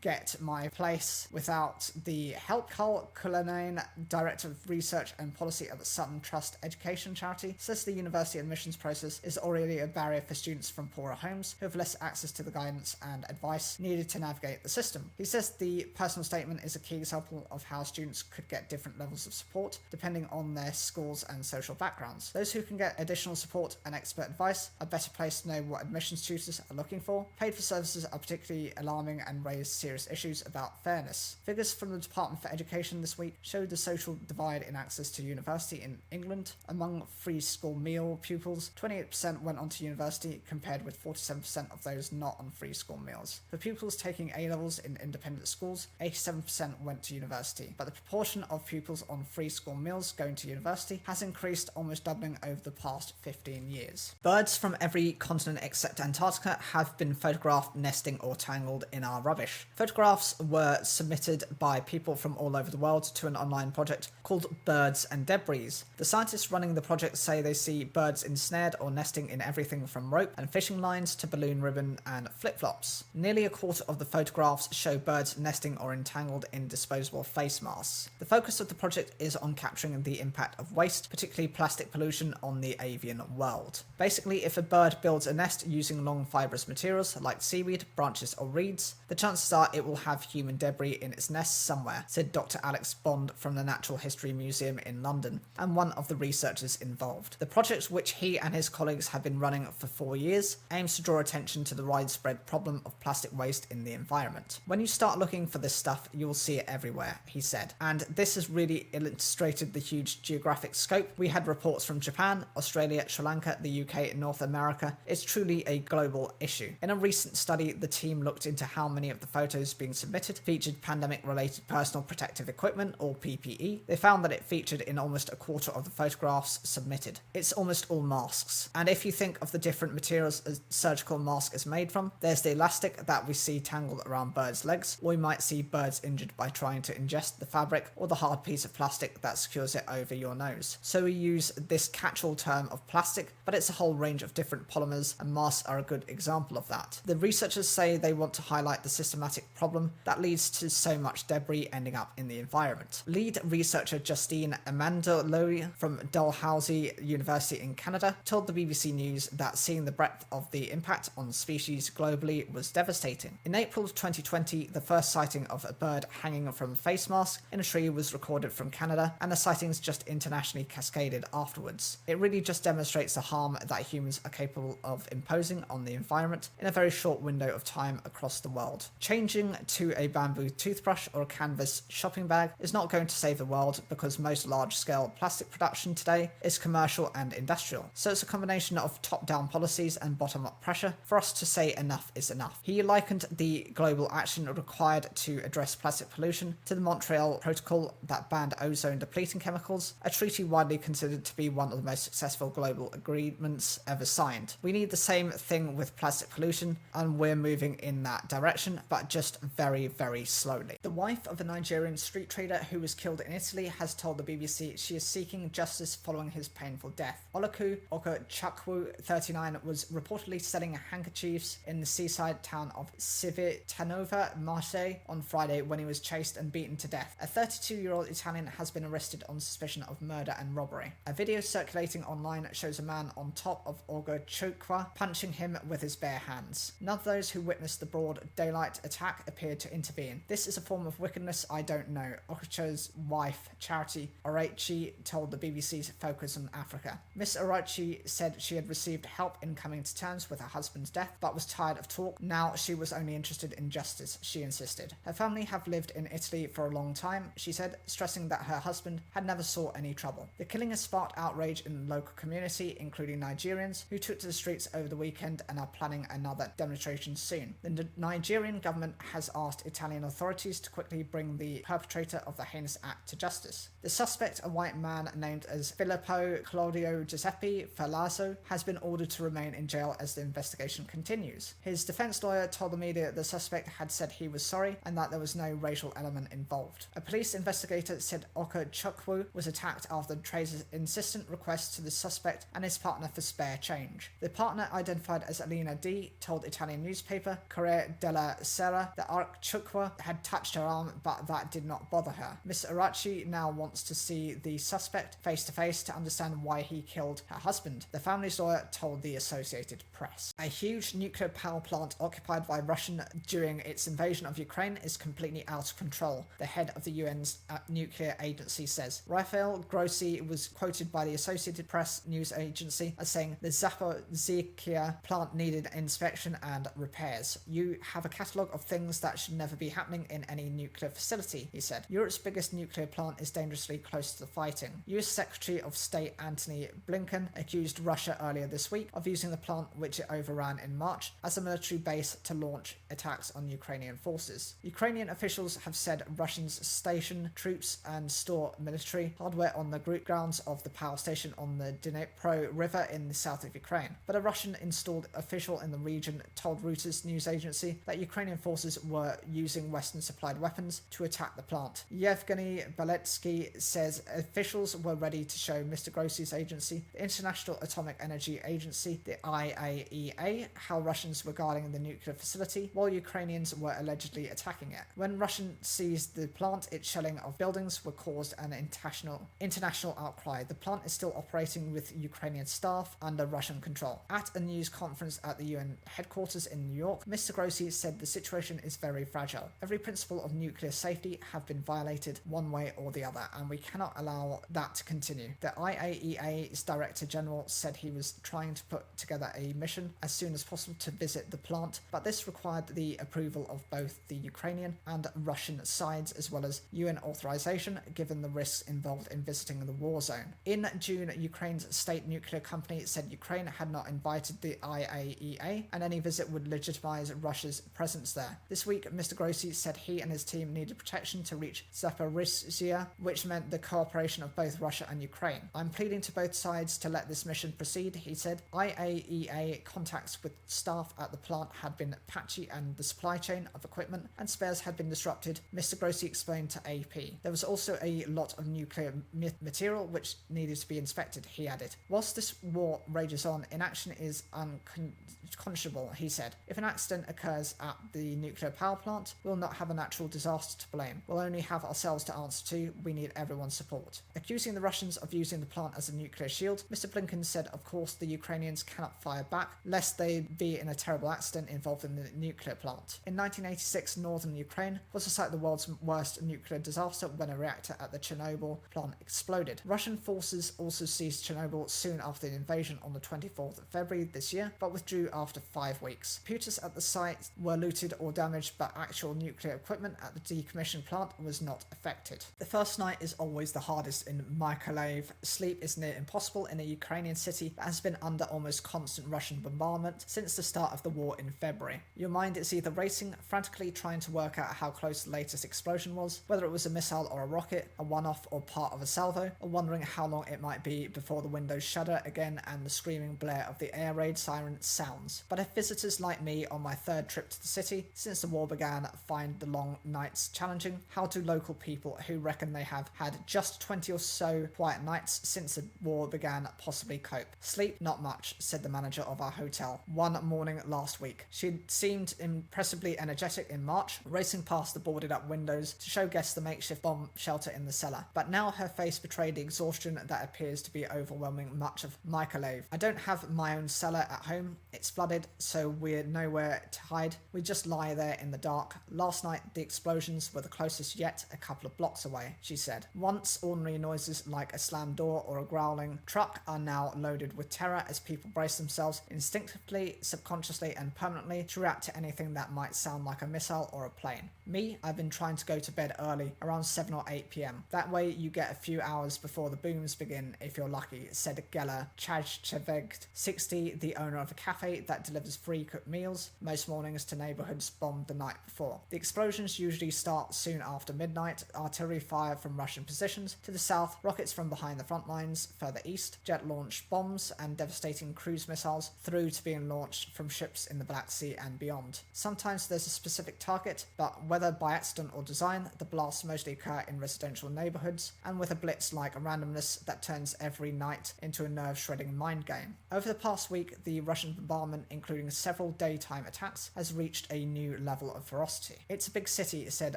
get my place without the help. Carl Cullinane, Director of Research and Policy at the Sutton Trust Education Charity, says the university admissions process is already a barrier for students from poorer homes who have less access to the guidance and advice needed to navigate the system. He says the personal statement is a key example of how students could get different levels of support depending on their schools and social backgrounds. Those who can get additional support and expert advice are better placed to know what admissions tutors are looking for. Paid for services are particularly alarming and raise serious issues about fairness. Figures from the Department for Education this week showed the social divide in access to university in England. Among free school meal pupils, 28% went on to university compared with 47% of those not on free school meals. For pupils taking A-levels in independent schools, 87% went to university, but the proportion of pupils on free school meals going to university has increased, almost doubling over the past 15 years. Birds from every continent except Antarctica have been photographed nesting or tangled in our rubbish. Photographs were submitted by people from all over the world to an online project called Birds and Debris. The scientists running the project say they see birds ensnared or nesting in everything from rope and fishing lines to balloon ribbon and flip-flops. Nearly a quarter of the photographs show birds nesting or entangled in disposable face masks. The focus of the project is on capturing the impact of waste, particularly plastic pollution, on the avian world. Basically, if a bird builds a nest using long fibrous materials like seaweed, branches or reeds, the chances are it will have human debris in its nest somewhere, said Dr. Alex Bond from the Natural History Museum in London, and one of the researchers involved. The project, which he and his colleagues have been running for 4 years, aims to draw attention to the widespread problem of plastic waste in the environment. When you start looking for this stuff, you'll see it everywhere, he said. And this has really illustrated the huge geographic scope. We had reports from Japan, Australia, Sri Lanka, the UK, and North America. It's truly a global issue. In a recent study, the team looked into how many of the photos being submitted featured pandemic-related personal protective equipment, or PPE. They found that it featured in almost a quarter of the photographs submitted. It's almost all masks. And if you think of the different materials a surgical mask is made from, there's the elastic that we see tangled around birds' legs, or we might see birds injured by trying to ingest the fabric, or the hard piece of plastic that secures it over your nose. So we use this catch-all term of plastic, but it's a whole range of different polymers, and masks are a good example of that. The researchers say they want to highlight the systematic problem that leads to so much debris ending up in the environment. Lead researcher Justine Amandaloy from Dalhousie University in Canada told the BBC News that seeing the breadth of the impact on species globally was devastating. In April of 2020, the first sighting of a bird hanging from a face mask in a tree was recorded from Canada, and the sightings just internationally cascaded afterwards. It really just demonstrates the harm that humans are capable of imposing on the environment in a very short window of time across the world. Changing to a bamboo toothbrush or a canvas shopping bag is not going to save the world, because most large-scale plastic production today is commercial and industrial. So it's a combination of top-down policies and bottom-up pressure for us to say enough is enough. He likened the global action required to address plastic pollution to the Montreal Protocol that banned ozone-depleting chemicals, a treaty widely considered to be one of the most successful global agreements ever signed. We need the same thing with plastic pollution, and we're moving in that direction, but just very, very slowly. The wife of a Nigerian street trader who was killed in Italy has told the BBC she is seeking justice following his painful death. Oluku Okachukwu, 39, was reportedly selling handkerchiefs in the seaside town of Civitanova, Marseille, on Friday when he was chased and beaten to death. A 32-year-old Italian has been arrested on suspicion of murder and robbery. A video circulating online shows a man on top of Okachukwu punching him with his bare hands. None of those who witnessed the broad daylight attack appeared to intervene. This is a form of wickedness I don't know, Okachu's wife, Charity Orachi, told the BBC's Focus on Africa. Miss Orachi said she had received help in coming to terms with her husband's death, but was tired of talk. Now she was only interested in justice, she insisted. Her family have lived in Italy for a long time, she said, stressing that her husband had never sought any trouble. The killing has sparked outrage in the local community, including Nigerians, who took to the streets over the weekend and are planning another demonstration soon. The Nigerian government has asked Italian authorities to quickly bring the perpetrator of the heinous act to justice. The suspect, a white man named as Filippo Claudio Giuseppe Ferlazzo, has been ordered to remain in jail as the investigation continues. His defense lawyer told the media the suspect had said he was sorry and that there was no racial element involved. A police investigator said Okachukwu was attacked after the trader's insistent request to the suspect and his partner for spare change. The partner, identified as Alina D., told Italian newspaper Corriere della Sera that Okachukwu had touched her arm, but that did not bother her. Miss Arachi now wants to see the suspect face to face to understand why he killed her husband, the family's lawyer told the Associated Press. A huge nuclear power plant occupied by Russia during its invasion of Ukraine is completely out of control, the head of the UN's nuclear agency says. Rafael Grossi was quoted by the Associated Press news agency as saying the Zaporizhzhia plant needed inspection and repairs. You have a catalogue of things that should never be happening in any nuclear facility, he said. Europe's biggest nuclear plant is dangerously close to the fighting. US Secretary of State Antony Blinken accused Russia earlier this week of using the plant, which it overran in March, as a military base to launch attacks on Ukrainian forces. Ukrainian officials have said Russians station troops and store military hardware on the grounds of the power station on the Dnipro River in the south of Ukraine. But a Russian-installed official in the region told Reuters news agency that Ukrainian forces were using Western-supplied weapons to attack the plant. Yevgeny Beletsky says officials were ready to show Mr. Grossi's agency, the International Atomic Energy Agency, the IAEA, how Russians were guarding the nuclear facility while Ukrainians were allegedly attacking it. When Russians seized the plant, its shelling of buildings were caused an international outcry. The plant is still operating with Ukrainian staff under Russian control. At a news conference at the UN headquarters in New York, Mr. Grossi said the situation is very fragile. Every principle of nuclear safety have been violated one way or the other, and we cannot allow that to continue. The IAEA's Director General said he was trying to put together a mission as soon as possible to visit the plant, but this required the approval of both both the Ukrainian and Russian sides, as well as UN authorization, given the risks involved in visiting the war zone. In June, Ukraine's state nuclear company said Ukraine had not invited the IAEA, and any visit would legitimize Russia's presence there. This week, Mr. Grossi said he and his team needed protection to reach Zaporizhzhia, which meant the cooperation of both Russia and Ukraine. I'm pleading to both sides to let this mission proceed, he said. IAEA contacts with staff at the plant had been patchy and the supply chain of equipment and spares had been disrupted, Mr. Grossi explained to AP. There was also a lot of nuclear material which needed to be inspected, he added. Whilst this war rages on, inaction is unconscionable, he said. If an accident occurs at the nuclear power plant, we'll not have a natural disaster to blame. We'll only have ourselves to answer to. We need everyone's support. Accusing the Russians of using the plant as a nuclear shield, Mr. Blinken said, of course, the Ukrainians cannot fire back, lest they be in a terrible accident involved in the nuclear plant. In 1986, northern Ukraine was the site of the world's worst nuclear disaster when a reactor at the Chernobyl plant exploded. Russian forces also seized Chernobyl soon after the invasion on the 24th of February this year, but withdrew after 5 weeks. Computers at the site were looted or damaged, but actual nuclear equipment at the decommissioned plant was not affected. The first night is always the hardest in Mykolaiv. Sleep is near impossible in a Ukrainian city that has been under almost constant Russian bombardment since the start of the war in February. Your mind is either racing, frantically trying to work out how close the latest explosion was, whether it was a missile or a rocket, a one-off or part of a salvo, or wondering how long it might be before the windows shudder again and the screaming blare of the air raid siren sounds. But if visitors like me on my third trip to the city since the war began find the long nights challenging, how do local people who reckon they have had just 20 or so quiet nights since the war began possibly cope? Sleep? Not much, said the manager of our hotel one morning last week. She seemed impressively energetic in March, racing past the boarded up windows to show guests the makeshift bomb shelter in the cellar. But now her face betrayed the exhaustion that appears to be overwhelming much of Mykolaiv. I don't have my own cellar at home. It's flooded, so we're nowhere to hide. We just lie there in the dark. Last night, the explosions were the closest yet, a couple of blocks away, she said. Once ordinary noises like a slammed door or a growling truck are now loaded with terror as people brace themselves instinctively, subconsciously and permanently to react to anything that might sound like a missile or a plane. Me, I've been trying to go to bed early, around 7 or 8 p.m. That way you get a few hours before the booms begin if you're lucky, said Gela Chajchevegt, 60, the owner of a cafe that delivers free cooked meals most mornings to neighborhoods bombed the night before. The explosions usually start soon after midnight, artillery fire from Russian positions to the south, rockets from behind the front lines further east, jet-launched bombs and devastating cruise missiles through to being launched from ships in the Black Sea and beyond. Sometimes there's a specific target, but whether by accident or design, the blasts mostly occur in residential neighborhoods and with a blitz-like randomness that turns every night into a nerve-shredding mind game. Over the past week, the Russian bombardment, including several daytime attacks, has reached a new level of ferocity. It's a big city, said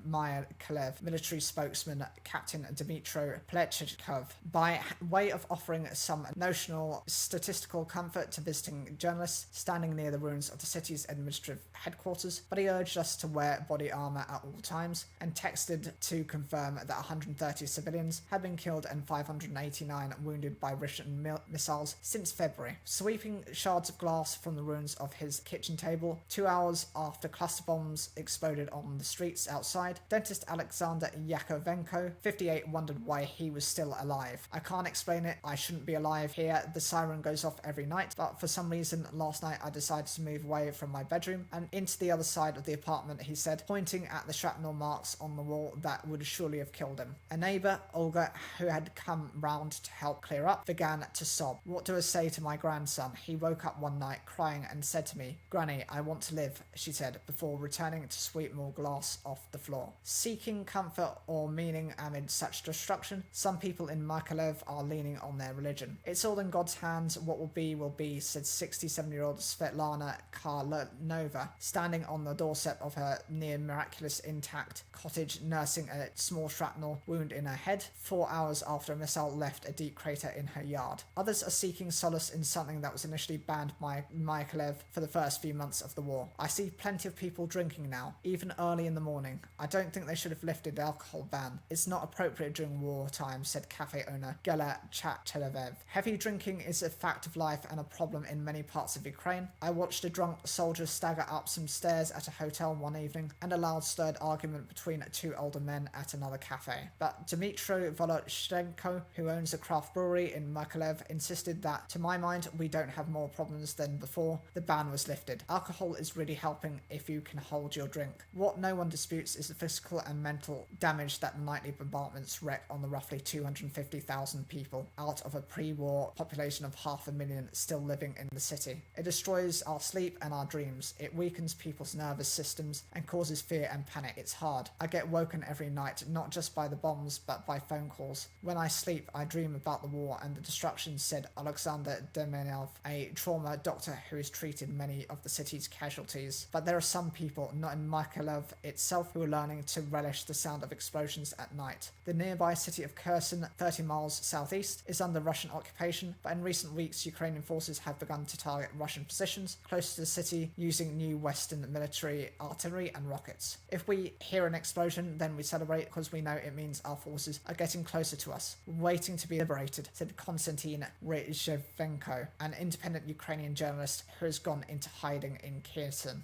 Mykolaiv military spokesman Captain Dmitro Plechikov, by way of offering some notional statistical comfort to visiting journalists standing near the ruins of the city's administrative headquarters, but he urged us to wear body armor at all times and texted to confirm that 130 civilians had been killed and 589 wounded by Russian missiles since February. Sweeping shards of glass from the ruins of his kitchen table 2 hours after cluster bombs exploded on the streets outside, dentist Alexander Yakovenko, 58, wondered why he was still alive. I can't explain it. I shouldn't be alive here. The siren goes off every night, but for some reason last night I decided to move away from my bedroom and into the other side of the apartment, he said, pointing at the shrapnel marks on the wall that would surely have killed him. A neighbour, Olga, who had come round to help clear up, began to sob. What do I say to my grandson? He woke up one night crying and said to me, Granny, I want to live, she said, before returning to sweep more glass off the floor. Seeking comfort or meaning amid such destruction, some people in Mykolaiv are leaning on their religion. It's all in God's hands. What will be, said 67-year-old Svetlana Karlanova, standing on the doorstep of her near miraculous intact cottage, nursing a small shrapnel wound in her head 4 hours after a missile left a deep crater in her yard. Others are seeking solace in something that was initially banned by Mykolaiv for the first few months of the war. I see plenty of people drinking now, even early in the morning. I don't think they should have lifted the alcohol ban. It's not appropriate during wartime, said cafe owner Gela Chachelev. Heavy drinking is a fact of life and a problem in many parts of Ukraine. I watched a drunk soldier stagger up some stairs at a hotel hotel one evening, and a loud stirred argument between two older men at another cafe. But Dmitry Voloshchenko, who owns a craft brewery in Mykolaiv, insisted that, to my mind, we don't have more problems than before. The ban was lifted. Alcohol is really helping if you can hold your drink. What no one disputes is the physical and mental damage that the nightly bombardments wreak on the roughly 250,000 people out of a pre-war population of 500,000 still living in the city. It destroys our sleep and our dreams. It weakens people's nervous systems and causes fear and panic. It's hard. I get woken every night, not just by the bombs, but by phone calls. When I sleep, I dream about the war and the destruction, said Alexander Demenov, a trauma doctor who has treated many of the city's casualties. But there are some people, not in Mykolaiv itself, who are learning to relish the sound of explosions at night. The nearby city of Kherson, 30 miles southeast, is under Russian occupation, but in recent weeks Ukrainian forces have begun to target Russian positions close to the city using new Western military artillery and rockets. If we hear an explosion, then we celebrate because we know it means our forces are getting closer to us, waiting to be liberated, said Konstantin Ryzhevenko, an independent Ukrainian journalist who has gone into hiding in Kherson.